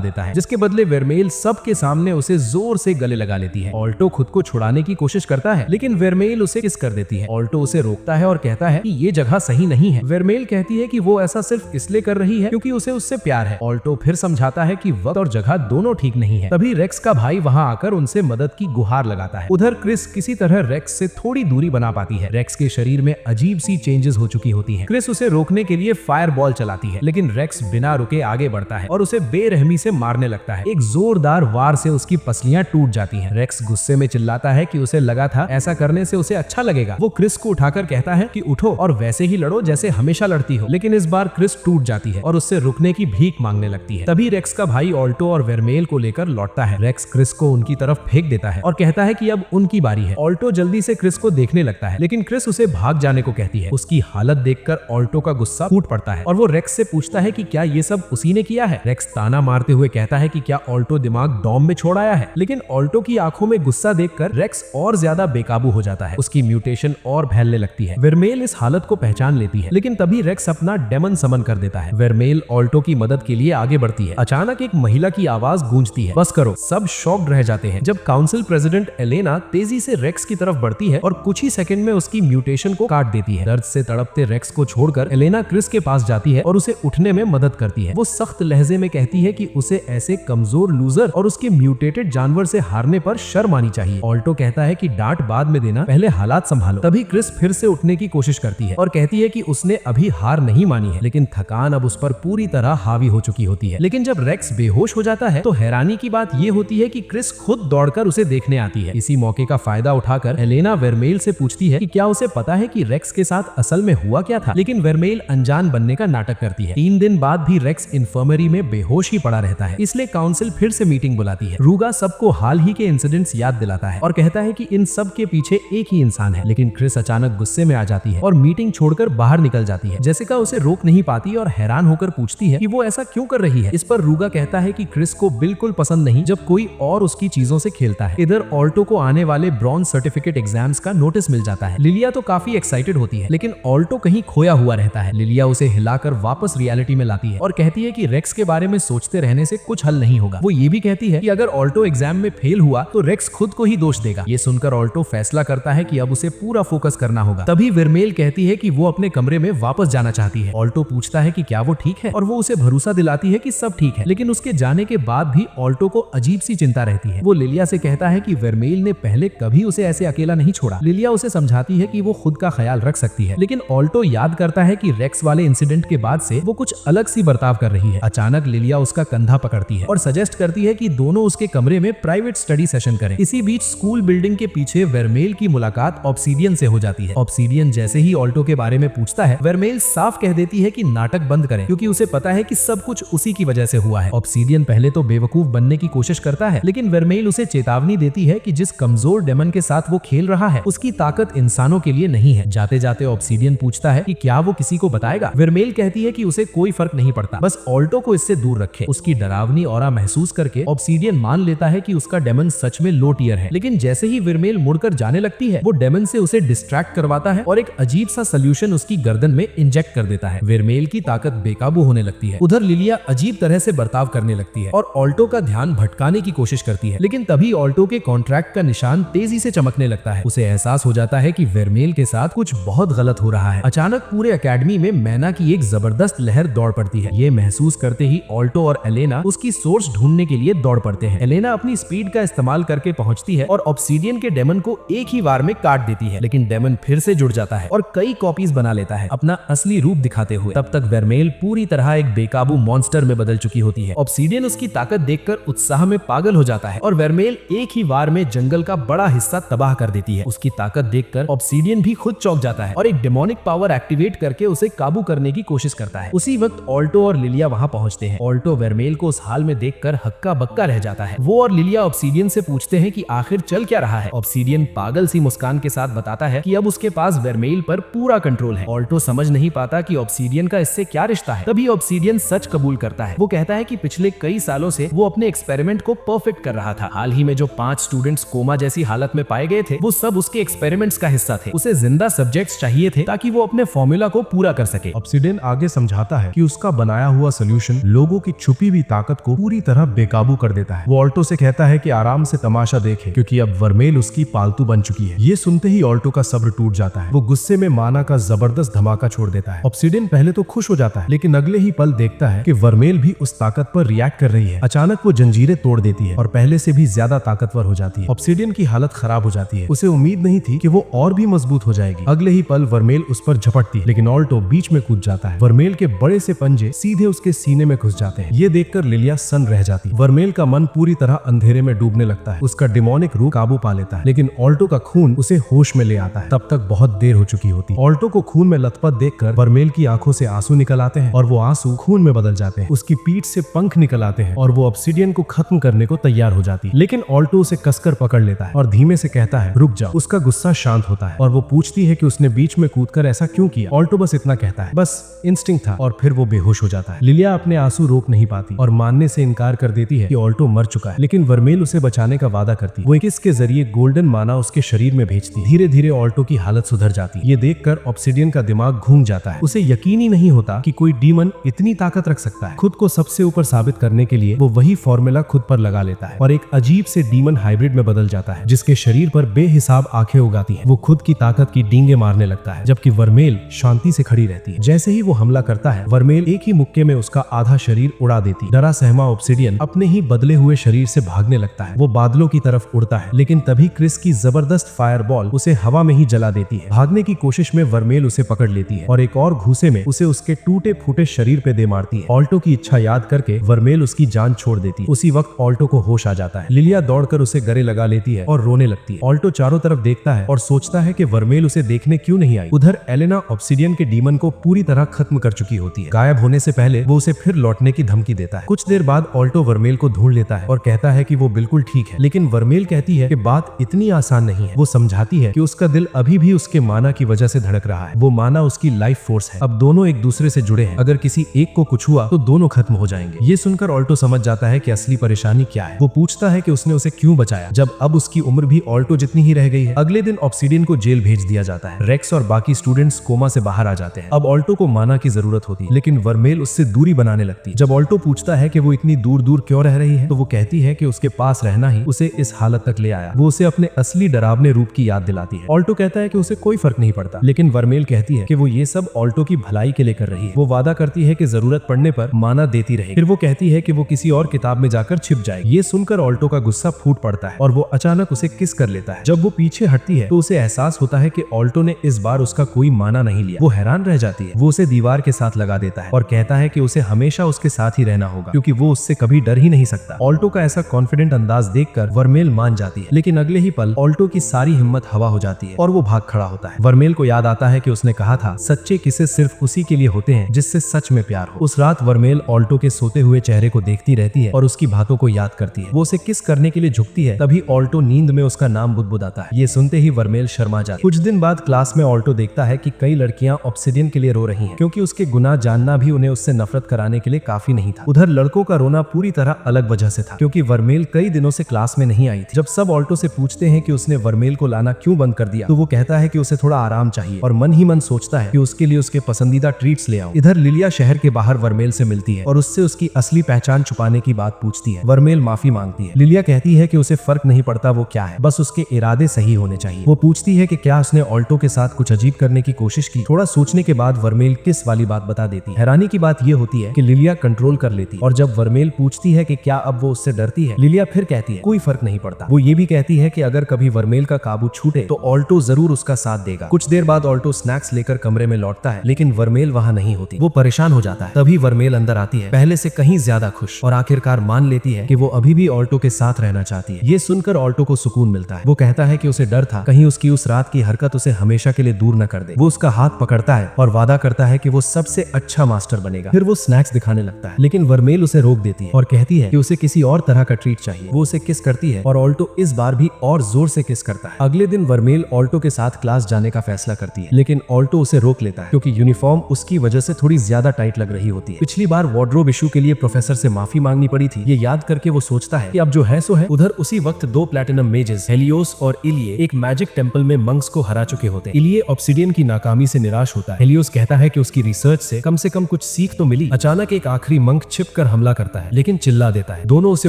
देता है, जिसके बदले वेरमेल सबके सामने उसे जोर से गले लगा लेती है। ऑल्टो खुद को छुड़ाने की कोशिश करता है, लेकिन वेरमेल उसे किस कर देती है। ऑल्टो उसे रोकता है और कहता है कि ये जगह सही नहीं है। वेरमेल कहती है कि वो ऐसा सिर्फ इसलिए कर रही है क्योंकि उसे उससे प्यार है। ऑल्टो फिर समझाता है कि वक्त और जगह दोनों ठीक नहीं है। तभी रेक्स का भाई वहां आकर उनसे मदद की गुहार लगाता है। उधर क्रिस किसी तरह रेक्स से थोड़ी दूरी बना पाती है। रेक्स के शरीर में अजीब सी चेंजेस हो चुकी होती हैं। क्रिस उसे रोकने के लिए फायर बॉल चलाती है, लेकिन रेक्स बिना रुके आगे बढ़ता है और उसे बेरहमी से मारने लगता है। एक जोरदार वार से उसकी पसलियां टूट जाती हैं। रेक्स गुस्से में चिल्लाता है कि उसे लगा था ऐसा करने से उसे अच्छा लगेगा। वो क्रिस को उठाकर कहता है कि उठो और वैसे ही लड़ो जैसे हमेशा लड़ती हो, लेकिन इस बार क्रिस टूट जाती है और उससे रुकने की भीख मांगने लगती है। तभी रेक्स का भाई ऑल्टो और वेरमेल को लेकर लौटता है। रेक्स क्रिस को उनकी तरफ फेंक देता है और कहता है कि अब उनकी बारी है। ऑल्टो जल्दी से क्रिस को देखने लगता है, लेकिन क्रिस उसे भाग जाने को कहती है। उसकी हालत देखकर ऑल्टो का गुस्सा फूट पड़ता है और वो रेक्स से पूछता है कि क्या ये सब उसी ने किया है। रेक्स ताना मारते हुए कहता है कि क्या ऑल्टो दिमाग डॉम में छोड़ आया है, लेकिन ऑल्टो की आंखों में गुस्सा देखकर रेक्स और ज्यादा बेकाबू हो जाता है। उसकी म्यूटेशन और फैलने लगती है। वेरमेल इस हालत को पहचान लेती है, लेकिन तभी रेक्स अपना डेमन समन कर देता है। वेरमेल ऑल्टो की मदद के लिए आगे बढ़ती है। अचानक एक महिला की आवाज गूंजती है, बस करो। सब शॉक्ड रह जाते हैं जब काउंसिल प्रेसिडेंट एलेना तेजी से रेक्स की तरफ बढ़ती है और कुछ ही सेकंड में उसकी म्यूटेशन को काट देती है। दर्द से तड़पते रेक्स को छोड़कर एलेना क्रिस के पास जाती है और उसे उठने में मदद करती है। वो सख्त लहजे में कहती है कि उसे ऐसे कमजोर लूजर और उसके म्यूटेटेड जानवर से हारने पर शर्म आनी चाहिए। ऑल्टो कहता है कि डांट बाद में देना, पहले हालात संभालो। तभी क्रिस फिर से उठने की कोशिश करती है और कहती है कि उसने अभी हार नहीं मानी है, लेकिन थकान अब उस पर पूरी तरह हावी हो चुकी होती है। लेकिन जब रेक्स बेहोश हो जाता है तो हैरानी की बात यह होती है कि क्रिस खुद दौड़कर उसे देखने आती है। इसी मौके का फायदा उठाकर एलेना वेरमेल से पूछती है कि क्या उसे पता है कि रेक्स के साथ असल में हुआ क्या था, लेकिन वेरमेल अनजान बनने का नाटक करती है। 3 दिन बाद भी रेक्स इन्फर्मरी में बेहोश ही पड़ा रहता है, इसलिए काउंसिल फिर से मीटिंग बुलाती है। रूगा सबको हाल ही के इंसिडेंट्स याद दिलाता है और कहता है कि इन सब के पीछे एक ही इंसान है, लेकिन क्रिस अचानक गुस्से में आ जाती है और मीटिंग छोड़कर बाहर निकल जाती है। जेसिका उसे रोक नहीं पाती और हैरान होकर पूछती है कि वो ऐसा क्यों कर रही है। इस पर रूगा कहता है कि क्रिस को बिल्कुल पसंद नहीं जब कोई और उसकी चीजों से खेलता है। इधर ऑल्टो को आने वाले ब्रॉन्ज सर्टिफिकेट एग्जाम्स का नोटिस मिल जाता है। लिलिया तो काफी एक्साइटेड होती है, लेकिन ऑल्टो कहीं खोया हुआ रहता है। लिलिया उसे हिलाकर वापस रियलिटी में लाती है और कहती है कि रेक्स के बारे में सोचते रहने से कुछ हल नहीं होगा। वो ये भी कहती है कि अगर ऑल्टो एग्जाम में फेल हुआ तो रेक्स खुद को ही दोष देगा। ये सुनकर ऑल्टो फैसला करता है कि अब उसे पूरा फोकस करना होगा। तभी वेरमेल कहती है कि वो अपने कमरे में वापस जाना चाहती है। ऑल्टो पूछता है कि क्या वो ठीक है और वो उसे भरोसा दिलाती है कि सब ठीक है, लेकिन उसके जाने के बाद भी ऑल्टो को अजीब सी चिंता रहती है। वो लिलिया से कहता है कि वेरमेल ने पहले कभी उसे ऐसे अकेला नहीं छोड़ा। लिलिया उसे समझाती है कि वो खुद का ख्याल रख सकती है, लेकिन ऑल्टो याद करता है कि रेक्स वाले इंसिडेंट के बाद से वो कुछ अलग सी बर्ताव कर रही है। अचानक लिलिया उसका कंधा पकड़ती है और सजेस्ट करती है कि दोनों उसके कमरे में प्राइवेट स्टडी सेशन करें। इसी बीच स्कूल बिल्डिंग के पीछे वेरमेल की मुलाकात ऑब्सीडियन से हो जाती है। ऑब्सीडियन जैसे ही ऑल्टो के बारे में पूछता है, वेरमेल साफ कह देती है कि नाटक बंद करें, क्योंकि उसे पता है कि सब कुछ उसी की वजह से हुआ है। ऑब्सीडियन पहले तो बेवकूफ बनने की कोशिश करता है, लेकिन वेरमेल उसे चेतावनी देती है कि जिस कमजोर डेमन के साथ वो खेल रहा है उसकी ताकत इंसानों के लिए नहीं है। जाते जाते ऑब्सीडियन पूछता है कि क्या वो किसी को बताएगा। वेरमेल कहती है कि उसे कोई फर्क नहीं पड़ता, बस ऑल्टो को इससे दूर रखे। उसकी डरावनी ऑरा महसूस करके ऑब्सीडियन मान लेता है कि उसका डेमन सच में लो टियर है, लेकिन जैसे ही वेरमेल मुड़कर जाने लगती है वो डेमन से उसे डिस्ट्रैक्ट करवाता है और एक अजीब सा सोल्यूशन उसकी गर्दन में इंजेक्ट कर देता है। वेरमेल की ताकत बेकाबू होने लगती है। उधर लिलिया अजीब तरह से बर्ताव करने लगती है और ऑल्टो का ध्यान भटकाने की कोशिश करती है, लेकिन तभी ऑल्टो के कॉन्ट्रैक्ट का निशान तेजी से चमकने लगता है। उसे एहसास हो जाता है कि वेरमेल के साथ कुछ बहुत गलत हो रहा है। अचानक पूरे एकेडमी में मैना की एक जबरदस्त लहर दौड़ पड़ती है। ये महसूस करते ही ऑल्टो और एलेना उसकी सोर्स ढूंढने के लिए दौड़ पड़ते हैं। एलेना अपनी स्पीड का इस्तेमाल करके पहुंचती है और ऑब्सीडियन के डेमन को एक ही वार में काट देती है, लेकिन डेमन फिर से जुड़ जाता है और कई कॉपीज बना लेता है अपना असली रूप दिखाते हुए। तब तक वेरमेल पूरी तरह एक बेकाबू मॉन्स्टर में बदल चुकी होती है। ऑब्सीडियन उसकी ताकत देखकर उत्साह में पागल हो जाता है और वेरमेल एक ही वार में जंगल का बड़ा हिस्सा तबाह कर देती है। उसकी ताकत देखकर ऑब्सीडियन भी खुद चौंक जाता है और एक डेमोनिक पावर एक्टिवेट करके उसे काबू करने की कोशिश करता है। उसी वक्त ऑल्टो और लिलिया वहां पहुंचते हैं। ऑल्टो वेरमेल को उस हाल में देखकर हक्का बक्का रह जाता है। वो और लिलिया ऑब्सीडियन से पूछते हैं कि आखिर चल क्या रहा है। ऑब्सीडियन पागल सी मुस्कान के साथ बताता है कि अब उसके पास वेरमेल पर पूरा कंट्रोल है। ऑल्टो समझ नहीं पाता कि ऑब्सीडियन का इससे क्या रिश्ता है। तभी ऑब्सीडियन सच कबूल करता है। वो कहता है कि पिछले कई सालों से वो अपने एक्सपेरिमेंट को परफेक्ट कर रहा था। हाल ही में जो 5 स्टूडेंट्स कोमा जैसी हालत में पाए गए थे वो सब उसके एक्सपेरिमेंट्स का हिस्सा थे। उसे जिंदा सब्जेक्ट्स चाहिए थे ताकि वो अपने फॉर्मूला को पूरा कर कर सके। ऑब्सिडियन आगे समझाता है कि उसका बनाया हुआ सोल्यूशन लोगों की छुपी हुई ताकत को पूरी तरह बेकाबू कर देता है। वो ऑल्टो से कहता है कि आराम से तमाशा देखे, क्योंकि अब वर्मेल उसकी पालतू बन चुकी है। ये सुनते ही ऑल्टो का सब्र टूट जाता है। वो गुस्से में माना का जबरदस्त धमाका छोड़ देता है। ऑब्सिडियन पहले तो खुश हो जाता है, लेकिन अगले ही पल देखता है कि वर्मेल भी उस ताकत पर रिएक्ट कर रही है। अचानक वो जंजीरें तोड़ देती है और पहले से भी ज्यादा ताकतवर हो जाती है। ऑब्सिडियन की हालत खराब हो जाती है। उसे उम्मीद नहीं थी कि वो और भी मजबूत हो जाएगी। अगले ही पल वर्मेल उस पर झपटती है, लेकिन ऑल्टो बीच में कूद जाता है। वर्मेल के बड़े से पंजे सीधे उसके सीने में घुस जाते हैं। ये देखकर लिलिया सन्न रह जाती है। वर्मेल का मन पूरी तरह अंधेरे में डूबने लगता है। उसका डिमोनिक रूह काबू पा लेता है, लेकिन ऑल्टो का खून उसे होश में ले आता है। तब तक बहुत देर हो चुकी होती है। ऑल्टो को खून में लथपथ देखकर वर्मेल की आंखों से आंसू निकल आते हैं और वो आंसू खून में बदल जाते हैं। उसकी पीठ से पंख निकल आते हैं और वो ऑब्सिडियन को खत्म करने को तैयार हो जाती है, लेकिन ऑल्टो उसे कसकर पकड़ लेता है और धीमे से कहता है, रुक जाओ। उसका गुस्सा शांत होता है और वो पूछती है कि उसने बीच में कूदकर ऐसा क्यों किया। ऑल्टो बस इतना कहता है, बस इंस्टिंक्ट था, और फिर वो बेहोश हो जाता है। लिलिया अपने आंसू रोक नहीं पाती और मानने से इनकार कर देती है कि ऑल्टो मर चुका है, लेकिन वर्मेल उसे बचाने का वादा करती है। वो किस के जरिए गोल्डन माना उसके शरीर में भेजती है। धीरे धीरे ऑल्टो की हालत सुधर जाती है। ये देखकर ऑब्सिडियन का दिमाग घूम जाता है। उसे यकीन ही नहीं होता कि कोई डीमन इतनी ताकत रख सकता है। खुद को सबसे ऊपर साबित करने के लिए वो वही फॉर्मूला खुद पर लगा लेता है और एक अजीब से डीमन हाइब्रिड में बदल जाता है, जिसके शरीर पर बेहिसाब आंखें उगाती हैं। वो खुद की ताकत की डींगे मारने लगता है, जबकि वर्मेल शांति से खड़ी रहती है। जैसे ही वो हमला करता है, वर्मेल एक ही मुक्के में उसका आधा शरीर उड़ा देती है। डरा सहमा ऑब्सिडियन अपने ही बदले हुए शरीर से भागने लगता है। वो बादलों की तरफ उड़ता है, लेकिन तभी क्रिस की जबरदस्त फायरबॉल उसे हवा में ही जला देती है। भागने की कोशिश में वर्मेल उसे पकड़ लेती है और एक और घूसे में उसे उसके टूटे फूटे शरीर पे दे मारती है। ऑल्टो की इच्छा याद करके वर्मेल उसकी जान छोड़ देती है। उसी वक्त ऑल्टो को होश आ जाता है। लिलिया दौड़कर उसे गले लगा लेती है और रोने लगती है। ऑल्टो चारों तरफ देखता है और सोचता है कि वर्मेल उसे देखने क्यों नहीं आई। उधर एलेना ऑब्सिडियन के डीमन को पूरी तरह खत्म कर चुकी होती है। गायब होने से पहले वो उसे फिर लौटने की धमकी देता है। कुछ देर बाद ऑल्टो वर्मेल को ढूंढ लेता है और कहता है कि वो बिल्कुल ठीक है, लेकिन वर्मेल कहती है कि बात इतनी आसान नहीं है। वो समझाती है कि उसका दिल अभी भी उसके माना की वजह से धड़क रहा है। वो माना उसकी लाइफ फोर्स है। अब दोनों एक दूसरे से जुड़े हैं। अगर किसी एक को कुछ हुआ तो दोनों खत्म हो जाएंगे। ये सुनकर ऑल्टो समझ जाता है कि असली परेशानी क्या है। वो पूछता है कि उसने उसे क्यों बचाया, जब अब उसकी उम्र भी ऑल्टो जितनी ही रह गई है। अगले दिन ऑब्सिडियन को जेल भेज दिया जाता है। रेक्स और बाकी स्टूडेंट्स कोमा से बाहर आ जाते हैं। अब ऑल्टो को माना की जरूरत होती है, लेकिन वर्मेल उससे दूरी बनाने लगती है। जब ऑल्टो पूछता है कि वो इतनी दूर दूर क्यों रह रही है, तो वो कहती है कि उसके पास रहना ही उसे इस हालत तक ले आया। वो उसे अपने असली डरावने रूप की याद दिलाती है। ऑल्टो कहता है कि उसे कोई फर्क नहीं पड़ता, लेकिन वर्मेल कहती है कि वो ये सब ऑल्टो की भलाई के लिए कर रही है। वो वादा करती है कि जरूरत पड़ने पर माना देती रहेगी। फिर वो कहती है कि वो किसी और किताब में जाकर छिप जाएगी। ये सुनकर ऑल्टो का गुस्सा फूट पड़ता है और वो अचानक उसे किस कर लेता है। जब वो पीछे हटती है तो उसे एहसास होता है कि ऑल्टो ने इस बार उसका कोई माना नहीं लिया। वो हैरान रह जाती है। वो उसे दीवार के साथ लगा देता है और कहता है कि उसे हमेशा उसके साथ ही रहना होगा, क्योंकि वो उससे कभी डर ही नहीं सकता। ऑल्टो का ऐसा कॉन्फिडेंट अंदाज देखकर वर्मेल मान जाती है, लेकिन अगले ही पल ऑल्टो की सारी हिम्मत हवा हो जाती है और वो भाग खड़ा होता है। वर्मेल को याद आता है कि उसने कहा था, सच्चे किस्से सिर्फ उसी के लिए होते हैं जिससे सच में प्यार हो। उस रात वर्मेल ऑल्टो के सोते हुए चेहरे को देखती रहती है और उसकी बातों को याद करती है। वो उसे किस करने के लिए झुकती है, तभी ऑल्टो नींद में उसका नाम बुदबुदाता है। ये सुनते ही वर्मेल शर्मा जाती है। कुछ दिन बाद क्लास में ऑल्टो देखता है कि कई लड़कियां ऑब्सिडियन के लिए रो रही हैं, क्योंकि उसके गुनाह जानना भी उन्हें उससे नफरत कराने के लिए काफी नहीं था। उधर लड़कों का रोना पूरी तरह अलग वजह से था, क्योंकि वर्मेल कई दिनों से क्लास में नहीं आई थी। जब सब ऑल्टो से पूछते हैं कि उसने वर्मेल को लाना क्यों बंद कर दिया, तो वो कहता है कि उसे थोड़ा आराम चाहिए और मन ही मन सोचता है कि उसके लिए उसके पसंदीदा ट्रीट्स ले आऊं। इधर लिलिया शहर के बाहर वर्मेल से मिलती है और उससे उसकी असली पहचान छुपाने की बात पूछती है। वर्मेल माफी मांगती है। लिलिया कहती है कि उसे फर्क नहीं पड़ता वो क्या है, बस उसके इरादे सही होने चाहिए। वो पूछती है कि क्या उसने ऑल्टो के साथ कुछ अजीब करने की कोशिश की। थोड़ा सोचने के बाद वर्मेल किस वाली बात बता देती है। हैरानी की बात ये होती है कि लिलिया कंट्रोल कर लेती है, और जब वर्मेल पूछती है कि क्या अब वो उससे डरती है, लिलिया फिर कहती है कोई फर्क नहीं पड़ता। वो ये भी कहती है कि अगर कभी वर्मेल का काबू छूटे तो ऑल्टो जरूर उसका साथ देगा। कुछ देर बाद ऑल्टो स्नैक्स लेकर कमरे में लौटता है, लेकिन वर्मेल वहाँ नहीं होती। वो परेशान हो जाता है। तभी वर्मेल अंदर आती है, पहले से कहीं ज्यादा खुश, और आखिरकार मान लेती है कि वो अभी भी ऑल्टो के साथ रहना चाहती है। ये सुनकर ऑल्टो को सुकून मिलता है। वो कहता है कि उसे डर था कहीं उसकी उस रात की हरकत उसे हमेशा के लिए दूर न कर दे। वो उसका हाथ पकड़ता है और वादा करता है कि वो सबसे अच्छा मास्टर बनेगा। फिर वो स्नैक्स दिखाने लगता है, लेकिन वर्मेल उसे रोक देती है और कहती है कि उसे किसी और तरह का ट्रीट चाहिए। वो उसे किस करती है और ऑल्टो इस बार भी और जोर से किस करता है। अगले दिन वर्मेल ऑल्टो के साथ क्लास जाने का फैसला करती है, लेकिन ऑल्टो उसे रोक लेता है, क्योंकि यूनिफॉर्म उसकी वजह से थोड़ी ज्यादा टाइट लग रही होती है। पिछली बार वार्डरोब इशू के लिए प्रोफेसर से माफी मांगनी पड़ी थी। ये याद करके वो सोचता है कि अब जो है सो है। उधर उसी वक्त दो प्लैटिनम मेजेस हेलियोस और इलिये एक मैजिक टेंपल में मंक्स को हरा चुके होते हैं। इलिये ऑब्सिडियन की नाकामी से निराश होता है। हेलियोस कहता है कि उसकी रिसर्च से कम कुछ सीख तो मिली। अचानक एक आखिरी मंक छिपकर हमला करता है, लेकिन चिल्ला देता है। दोनों उसे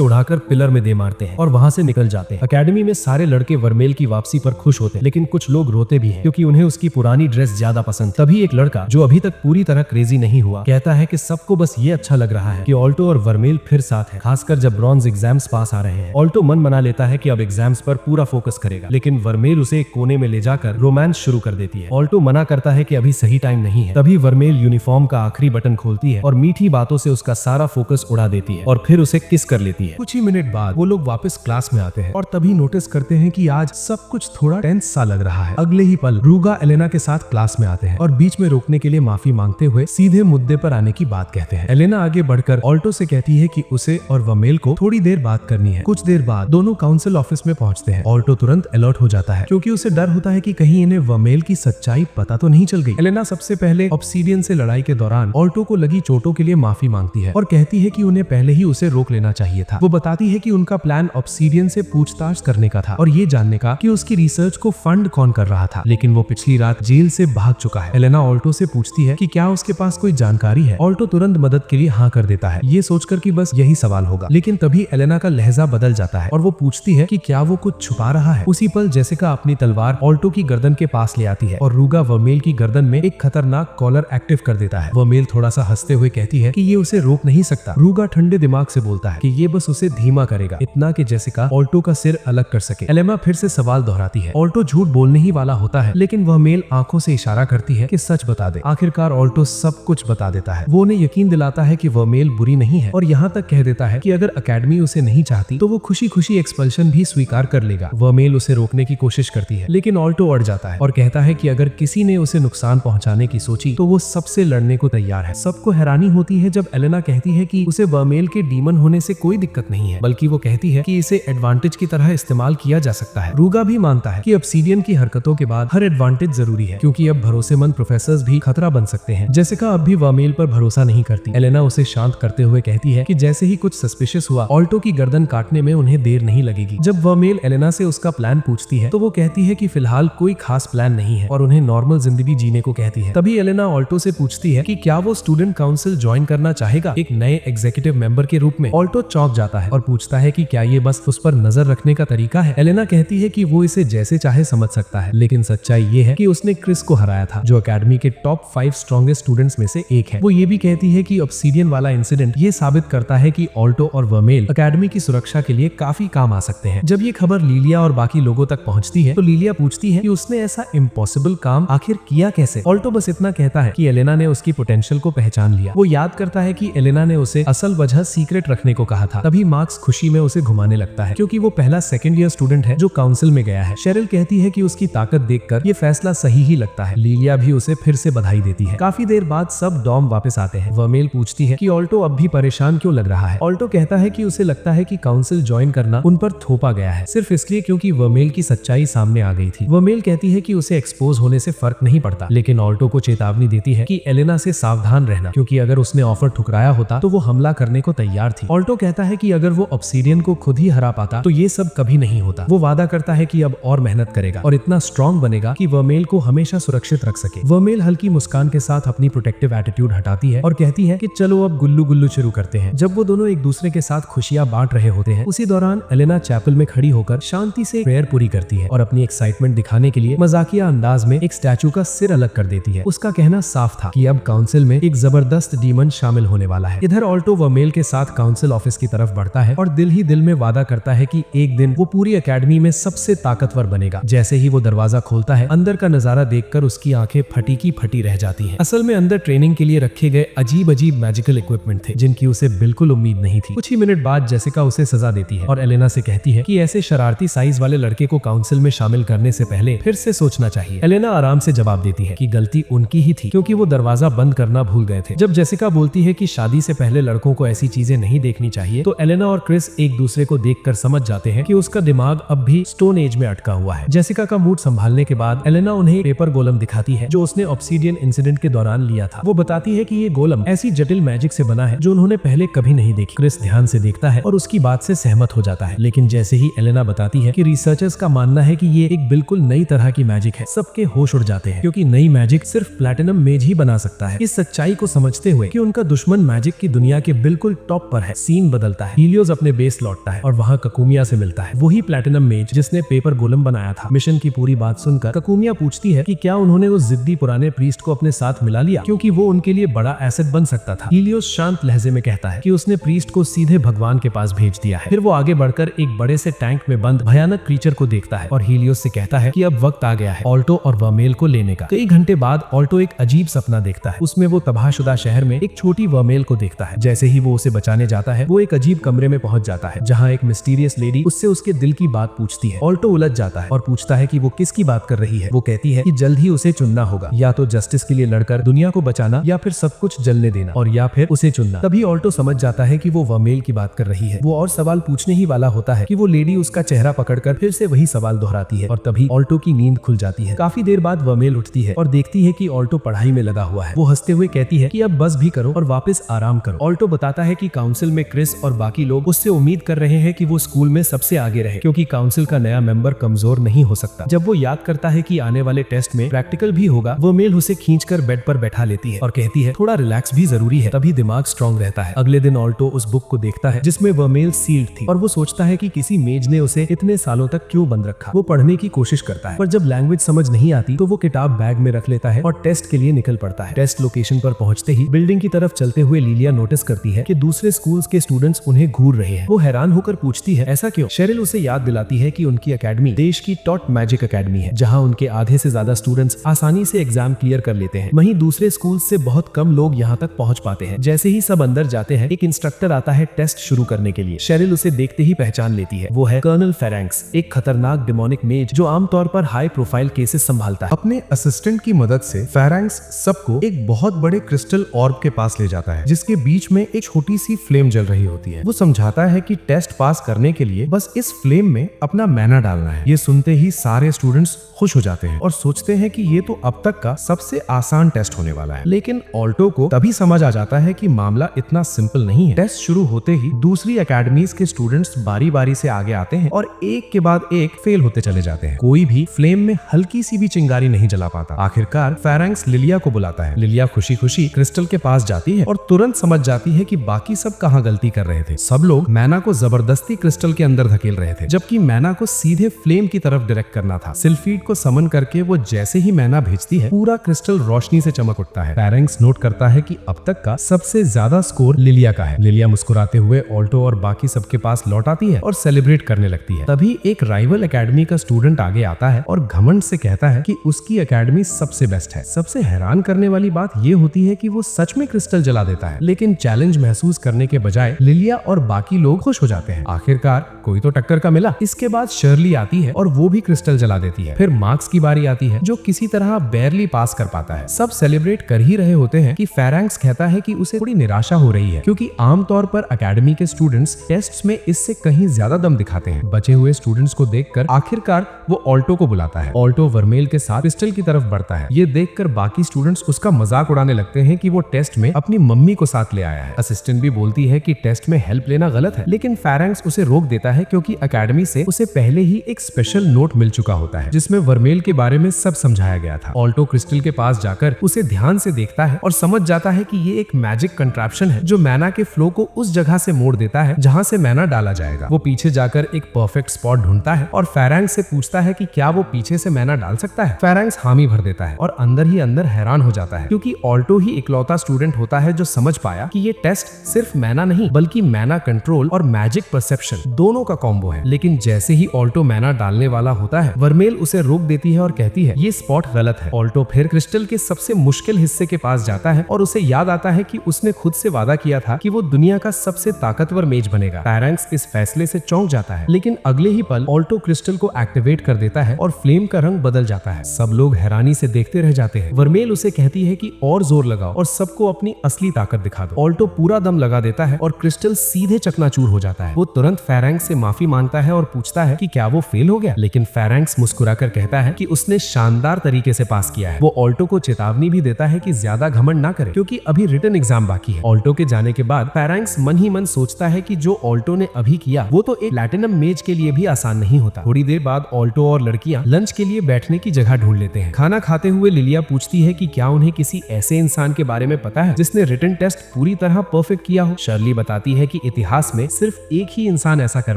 उड़ाकर पिलर में दे मारते हैं और वहां से निकल जाते हैं। अकेडमी में सारे लड़के वर्मेल की वापसी पर खुश होते हैं, लेकिन कुछ लोग रोते भी हैं क्योंकि उन्हें उसकी पुरानी ड्रेस ज्यादा पसंद। तभी एक लड़का जो अभी तक पूरी तरह क्रेजी नहीं हुआ कहता है कि सबको बस ये अच्छा लग रहा है कि ऑल्टो और वर्मेल फिर साथ है, खासकर जब ब्रॉन्ज एग्जाम्स पास आ रहे हैं। ऑल्टो मन बना लेता है कि अब एग्जाम्स पर पूरा फोकस करेगा, लेकिन वर्मेल उसे एक कोने में ले जाकर रोमांस शुरू कर देती है। ऑल्टो मना करता है कि अभी सही टाइम नहीं है। तभी वर्मेल यूनिफॉर्म का आखिरी बटन खोलती है और मीठी बातों से उसका सारा फोकस उड़ा देती है और फिर उसे किस कर लेती है। कुछ ही मिनट बाद वो लोग वापस क्लास में आते हैं और तभी नोटिस करते हैं कि आज सब कुछ थोड़ा टेंस सा लग रहा है। अगले ही पल रूगा एलेना के साथ क्लास में आते हैं और बीच में रोकने के लिए माफी मांगते हुए सीधे मुद्दे पर आने की बात कहते हैं। एलेना आगे बढ़कर ऑल्टो से कहती है कि उसे और वर्मेल को थोड़ी देर बात करनी है। कुछ देर बाद दोनों काउंसिल ऑफिस में पहुंचते हैं। ऑल्टो तुरंत अलर्ट हो जाता है क्योंकि उसे डर होता है कि कहीं इन्हें वर्मेल की सच्चाई पता तो नहीं चल गई। एलेना सबसे पहले ऑब्सीडियन से लड़ाई के दौरान ऑल्टो को लगी चोटों के लिए माफी मांगती है और कहती है कि उन्हें पहले ही उसे रोक लेना चाहिए था। वो बताती है कि उनका प्लान ऑब्सीडियन से पूछताछ करने का था और ये जानने का कि उसकी रिसर्च को फंड कौन कर रहा था, लेकिन वो पिछली रात जेल से भाग चुका है। एलेना ऑल्टो से पूछती है कि क्या उसके पास कोई जानकारी है। ऑल्टो तुरंत मदद के लिए हाँ कर देता है, ये सोचकर कि बस यही सवाल होगा। लेकिन तभी एलेना का लहजा बदल जाता है और वो पूछती है कि क्या वो कुछ छुपा रहा है। उसी पल जेसिका अपनी तलवार ऑल्टो की गर्दन के पास ले आती है और रूगा वर्मेल की गर्दन में एक खतरनाक कॉलर एक्टिव कर देता है। वर्मेल थोड़ा सा हंसते हुए कहती है कि ये उसे रोक नहीं सकता। रूगा ठंडे दिमाग से बोलता है कि ये बस उसे धीमा करेगा, इतना कि जेसिका ऑल्टो का सिर अलग कर सके। एलेना फिर से सवाल दोहराती है। ऑल्टो झूठ बोलने ही वाला होता है, लेकिन वर्मेल आंखों से इशारा करती है कि सच बता दे। आखिरकार ऑल्टो सब कुछ बता देता है। वो उन्हें यकीन दिलाता है कि वर्मेल बुरी नहीं है और यहाँ तक कह देता है कि अगर अकेडमी उसे नहीं चाहती तो वो खुशी खुशी एक्सपल्शन भी स्वीकार कर लेगा। वर्मेल उसे रोकने की कोशिश करती है, लेकिन ऑल्टो अड़ जाता है और कहता है कि अगर किसी ने उसे नुकसान पहुंचाने की सोची तो वो सबसे लड़ने को तैयार है। सबको हैरानी होती है जब एलेना कहती है कि उसे वर्मेल के डीमन होने से कोई दिक्कत नहीं है, बल्कि वो कहती है कि इसे एडवांटेज की तरह इस्तेमाल किया जा सकता है। रूगा भी मानता है कि ऑब्सीडियन की हरकतों के बाद हर एडवांटेज जरूरी है, क्योंकि अब भरोसेमंद प्रोफेसर्स भी खतरा बन सकते हैं। जेसिका अब भी वर्मेल पर भरोसा नहीं करती। एलेना उसे शांत करते हुए कहती है कि जैसे ही कुछ सस्पिशियस हुआ, ऑल्टो की गर्दन काटने में उन्हें देर नहीं लगेगी। जब वर्मेल एलेना से उसका प्लान पूछती है तो वो कहती है कि फिलहाल कोई खास प्लान नहीं है और उन्हें नॉर्मल जिंदगी जीने को कहती है। तभी एलेना ऑल्टो से पूछती है कि क्या वो स्टूडेंट काउंसिल ज्वाइन करना चाहेगा एक नए एग्जीक्यूटिव मेंबर के रूप में। ऑल्टो चौंक जाता है और पूछता है कि क्या ये बस उस पर नजर रखने का तरीका है। एलेना कहती है कि वो इसे जैसे चाहे समझ सकता है, लेकिन सच्चाई ये है कि उसने क्रिस को हराया था, जो अकेडमी के टॉप 5 स्ट्रॉन्गेस्ट स्टूडेंट्स में से एक है। वो ये भी कहती है कि ऑब्सीडियन वाला इंसिडेंट ये साबित करता है कि ऑल्टो और वर्मेल अकेडमी की सुरक्षा के लिए काफी काम आ सकते हैं। जब ये खबर लिलिया और बाकी लोगों तक पहुंचती है तो लिलिया पूछती है कि उसने ऐसा इम्पॉसिबल काम आखिर किया कैसे। ऑल्टो बस इतना कहता है कि एलेना ने उसकी पोटेंशियल को पहचान लिया। वो याद करता है कि एलेना ने उसे असल वजह सीक्रेट रखने को कहा था। तभी मार्क्स खुशी में उसे घुमाने लगता है क्योंकि वो पहला सेकंड ईयर स्टूडेंट है जो काउंसिल में गया है। शेरिल कहती है कि उसकी ताकत देखकर ये फैसला सही ही लगता है। लिलिया भी उसे फिर से बधाई देती है। काफी देर बाद सब डॉम वापस आते हैं। वर्मेल पूछती है कि ऑल्टो अब भी परेशान क्यों लग रहा है। ऑल्टो कहता है कि उसे लगता है कि काउंसिल ज्वाइन करना उन पर थोपा गया है, सिर्फ इसलिए क्योंकि वर्मेल की सच्चाई सामने आ गई थी। वर्मेल कहती है कि उसे एक्सपोज होने से फर्क नहीं पड़ता, लेकिन ऑल्टो को चेतावनी देती है कि एलेना से सावधान रहना, क्योंकि अगर उसने ऑफर ठुकराया होता तो वो हमला करने को तैयार थी। ऑल्टो कहता है कि अगर वो ऑब्सीडियन को खुद ही हरा पाता तो ये सब कभी नहीं होता। वो वादा करता है कि अब और मेहनत करेगा और इतना स्ट्रॉन्ग बनेगा कि वर्मेल को हमेशा सुरक्षित रख सके। वर्मेल हल्की मुस्कान के साथ अपनी प्रोटेक्टिव एटीट्यूड हटाती है और कहती है कि चलो अब गुल्लू गुल्लू शुरू करते हैं। जब वो दोनों एक दूसरे के साथ खुशियां बांट रहे होते हैं, उसी दौरान एलेना चैपल में खड़ी होकर शांति से प्रेयर पूरी करती है और अपनी एक्साइटमेंट दिखाने के लिए मजाकिया अंदाज में एक स्टैचू का सिर अलग कर देती है। उसका कहना साफ था कि अब काउंसिल में एक जबरदस्त डीमन शामिल होने वाला है। इधर ऑल्टो वर्मेल के साथ काउंसिल ऑफिस की तरफ बढ़ता है और दिल ही दिल में वादा करता है कि एक दिन वो पूरी एकेडमी में सबसे ताकतवर बनेगा। जैसे ही वो दरवाजा खोलता है, अंदर का नजारा देखकर उसकी आंखें फटी की फटी रह जाती हैं। असल में अंदर ट्रेनिंग के लिए रखे गए अजीब अजीब मैजिकल इक्विपमेंट थे जिनकी उसे बिल्कुल उम्मीद नहीं थी। कुछ ही मिनट बाद जेसिका उसे सजा देती है और एलेना से कहती है कि ऐसे शरारती साइज वाले लड़के को काउंसिल में शामिल करने से पहले फिर से सोचना चाहिए। एलेना आराम से जवाब देती है कि गलती उनकी ही थी क्योंकि वो दरवाजा बंद करना भूल गए थे। जब जेसिका बोलती है कि शादी से पहले लड़कों को ऐसी चीजें नहीं देखनी चाहिए, तो एलेना और क्रिस एक दूसरे को देखकर समझ जाते हैं कि उसका दिमाग अब भी स्टोन एज में अटका हुआ है। जेसिका का मूड संभालने के बाद एलेना उन्हें पेपर गोलम दिखाती है जो उसने ऑब्सीडियन इंसिडेंट के दौरान लिया था। वो बताती है कि ये गोलम ऐसी जटिल मैजिक से बना है जो उन्होंने पहले कभी नहीं देखी। क्रिस ध्यान से देखता है और उसकी बात से सहमत हो जाता है, लेकिन जैसे ही एलेना बताती है कि रिसर्चर्स का मानना है कि ये एक बिल्कुल नई तरह की मैजिक है, सबके होश उड़ जाते हैं क्योंकि नई मैजिक सिर्फ प्लैटिनम मेज ही बना सकता है। इस सच्चाई को समझते हुए कि उनका दुश्मन मैजिक की दुनिया के बिल्कुल टॉप पर है, सीन बदलता है। हीलियोस अपने बेस लौटता है और वहाँ ककुमिया से मिलता है, वही प्लैटिनम मेज जिसने पेपर गोलम बनाया था। मिशन की पूरी बात सुनकर ककुमिया पूछती है कि क्या उन्होंने उस जिद्दी पुराने प्रीस्ट को अपने साथ मिला लिया, क्योंकि वो उनके लिए बड़ा एसेट बन सकता था। हीलियोस शांत लहजे में कहता है कि उसने प्रीस्ट को सीधे भगवान के पास भेज दिया है। फिर वो आगे बढ़कर एक बड़े से टैंक में बंद भयानक क्रीचर को देखता है और हीलियोस से कहता है कि अब वक्त आ गया है ऑल्टो और वर्मेल को लेने का। कई घंटे बाद ऑल्टो एक अजीब सपना देखता है। उसमें वो तबाहशुदा शहर में एक छोटी वर्मेल को देखता है। जैसे ही वो उसे बचाने जाता है, वो एक अजीब कमरे में पहुंच जाता है जहां एक मिस्टीरियस लेडी उससे उसके दिल की बात पूछती है। ऑल्टो उलझ जाता है और पूछता है कि वो किसकी बात कर रही है। वो कहती है कि जल्द ही उसे चुनना होगा, या तो जस्टिस के लिए लड़कर दुनिया को बचाना, या फिर सब कुछ जलने देना, और या फिर उसे चुनना। तभी ऑल्टो समझ जाता है कि वो वर्मेल की बात कर रही है। वो और सवाल पूछने ही वाला होता है कि वो लेडी उसका चेहरा पकड़कर फिर से वही सवाल दोहराती है और तभी ऑल्टो की नींद खुल जाती है। काफी देर बाद वर्मेल उठती है और देखती है कि ऑल्टो पढ़ाई में लगा हुआ है। वो हंसते हुए कहती है कि अब बस भी करो और वापस आराम करो। ऑल्टो बताता है कि काउंसिल में क्रिस और बाकी लोग उससे उम्मीद कर रहे हैं कि वो स्कूल में सबसे आगे रहे, क्योंकि काउंसिल का नया मेंबर कमजोर नहीं हो सकता। जब वो याद करता है कि आने वाले टेस्ट में प्रैक्टिकल भी होगा, वर्मेल उसे खींचकर बेड पर बैठा लेती है और कहती है थोड़ा रिलैक्स भी जरूरी है, तभी दिमाग स्ट्रांग रहता है। अगले दिन ऑल्टो उस बुक को देखता है जिसमें वर्मेल सील्ड थी और वो सोचता है कि किसी मेज ने उसे इतने सालों तक क्यों बंद रखा। वो पढ़ने की कोशिश करता है, पर जब लैंग्वेज समझ नहीं आती तो वो किताब बैग में रख लेता है और टेस्ट के लिए निकल पड़ता है। टेस्ट लोकेशन पर पहुंचते ही बिल्डिंग की तरफ चलते हुए लिलिया नोटिस करती है कि दूसरे स्कूल्स के स्टूडेंट्स उन्हें घूर रहे हैं। वो हैरान होकर पूछती है ऐसा क्यों। शेरिल उसे याद दिलाती है कि उनकी एकेडमी देश की टॉप मैजिक एकेडमी है, जहां उनके आधे से ज्यादा स्टूडेंट्स आसानी से एग्जाम क्लियर कर लेते हैं। वहीं दूसरे स्कूल से बहुत कम लोग यहाँ तक पहुंच पाते हैं। जैसे ही सब अंदर जाते हैं, एक इंस्ट्रक्टर आता है टेस्ट शुरू करने के लिए। शेरिल उसे देखते ही पहचान लेती है। वो है कर्नल फेरेंक्स, एक खतरनाक डिमोनिक मेज जो आमतौर पर हाई प्रोफाइल केसेस संभालता है। अपने असिस्टेंट की मदद से फेरेंक्स सबको एक बहुत बड़े क्रिस्टल ऑर्ब के पास ले जाता है, जिसके बीच में एक छोटी सी फ्लेम जल रही होती है। वो समझाता है कि टेस्ट पास करने के लिए बस इस फ्लेम में अपना मैना डालना है। ये सुनते ही सारे स्टूडेंट्स खुश हो जाते हैं और सोचते हैं कि ये तो अब तक का सबसे आसान टेस्ट होने वाला है। लेकिन ऑल्टो को तभी समझ आ जाता है कि मामला इतना सिंपल नहीं है। टेस्ट शुरू होते ही दूसरी एकेडमीज के स्टूडेंट्स बारी बारी से आगे आते हैं और एक के बाद एक फेल होते चले जाते हैं। कोई भी फ्लेम में हल्की सी भी चिंगारी नहीं जला पाता। आखिरकार फेरेंक्स लिलिया को बुलाता है। लिलिया खुशी खुशी क्रिस्टल के पास जाती है और तुरंत समझ जाती है कि बाकी सब कहाँ गलती कर रहे थे। सब लोग मैना को जबरदस्ती क्रिस्टल के अंदर धकेल रहे थे, जबकि मैना को सीधे फ्लेम की तरफ डायरेक्ट करना था। सिल्फीड को समन करके वो जैसे ही मैना भेजती है, पूरा क्रिस्टल रोशनी से चमक उठता है। फेरेंक्स नोट करता है कि अब तक का सबसे ज्यादा स्कोर लिलिया का है। लिलिया मुस्कुराते हुए ऑल्टो और बाकी सबके पास लौट आती है और सेलिब्रेट करने लगती है। तभी एक राइवल एकेडमी का स्टूडेंट आगे आता है और घमंड से कहता है कि उसकी एकेडमी सबसे बेस्ट है। सबसे हैरान करने वाली बात ये होती है कि वो सच में क्रिस्टल जला देता है, लेकिन चैलेंज महसूस करने के बजाय लिलिया और बाकी लोग खुश हो जाते हैं। आखिरकार कोई तो टक्कर का मिला। इसके बाद शर्ली आती है और वो भी क्रिस्टल जला देती है। फिर मार्क्स की बारी आती है, जो किसी तरह बैरली पास कर पाता है। सब सेलिब्रेट कर ही रहे होते हैं कि फेरेंक्स कहता है कि उसे थोड़ी निराशा हो रही है, क्योंकि आमतौर पर एकेडमी के स्टूडेंट्स टेस्ट्स में इससे कहीं ज्यादा दम दिखाते हैं। बचे हुए स्टूडेंट्स को देखकर आखिरकार वो ऑल्टो को बुलाता है। ऑल्टो वर्मेल के साथ क्रिस्टल की तरफ बढ़ता है। ये देखकर बाकी स्टूडेंट्स उसका मजाक उड़ाने लगते हैं कि वो टेस्ट में अपनी मम्मी को साथ ले आया है। असिस्टेंट भी बोलती है कि टेस्ट में हेल्प लेना गलत है, लेकिन फेरेंक्स उसे रोक देता है क्योंकि एकेडमी से उसे पहले ही एक स्पेशल नोट मिल चुका होता है, जिसमें वर्मेल के बारे में सब समझाया गया था। ऑल्टो क्रिस्टल के पास जाकर उसे ध्यान से देखता है और समझ जाता है कि ये एक मैजिक कंट्रैप्शन है जो मैना के फ्लो को उस जगह से मोड़ देता है जहां से मैना डाला जाएगा। वो पीछे जाकर एक परफेक्ट स्पॉट ढूंढता है और फेरेंक्स से पूछता है कि क्या वो पीछे से मैना डाल सकता है। फेरेंक्स हामी भर देता है और अंदर ही अंदर हैरान हो जाता है, क्योंकि ऑल्टो ही इकलौता स्टूडेंट होता है जो समझ पाया कि ये टेस्ट सिर्फ मैना नहीं बल्कि मैना कंट्रोल और मैजिक परसेप्शन दोनों का कॉम्बो है। लेकिन जैसे ही ऑल्टो मैना डालने वाला होता है, वर्मेल उसे रोक देती है और कहती है ये स्पॉट गलत है। ऑल्टो फिर क्रिस्टल के सबसे मुश्किल हिस्से के पास जाता है और उसे याद आता है कि उसने खुद से वादा किया था कि वो दुनिया का सबसे ताकतवर मेज बनेगा। फेरेंक्स इस फैसले से चौंक जाता है, लेकिन अगले ही पल ऑल्टो क्रिस्टल को एक्टिवेट कर देता है और फ्लेम का रंग बदल जाता है। सब लोग हैरानी से देखते रह जाते हैं। वर्मेल उसे कहती है कि और जोर लगाओ और सबको अपनी असली ताकत दिखा दो। ऑल्टो पूरा दम लगा देता है और क्रिस्टल सीधे चकनाचूर हो जाता है। वो तुरंत फेरेंक्स से माफी मांगता है और पूछता है कि क्या वो फेल हो गया, लेकिन फेरेंक्स मुस्कुराकर कहता है कि उसने शानदार तरीके से पास किया है। वो ऑल्टो को चेतावनी भी देता है कि ज्यादा घमंड ना करे, क्योंकि अभी रिटन एग्जाम बाकी है। ऑल्टो के जाने के बाद फेरेंक्स मन ही मन सोचता है कि जो ऑल्टो ने अभी किया वो तो एक प्लैटिनम मेज के लिए भी आसान नहीं होता। थोड़ी देर बाद ऑल्टो और लड़कियां लंच के लिए बैठने की जगह ढूंढ लेते हैं। खाना खाते हुए लिलिया पूछती है कि क्या उन्हें किसी ऐसे इंसान के बारे में पता है जिसने रिटन टेस्ट पूरी तरह परफेक्ट किया हो। शर्ली बताती है कि इतिहास में सिर्फ एक ही इंसान ऐसा कर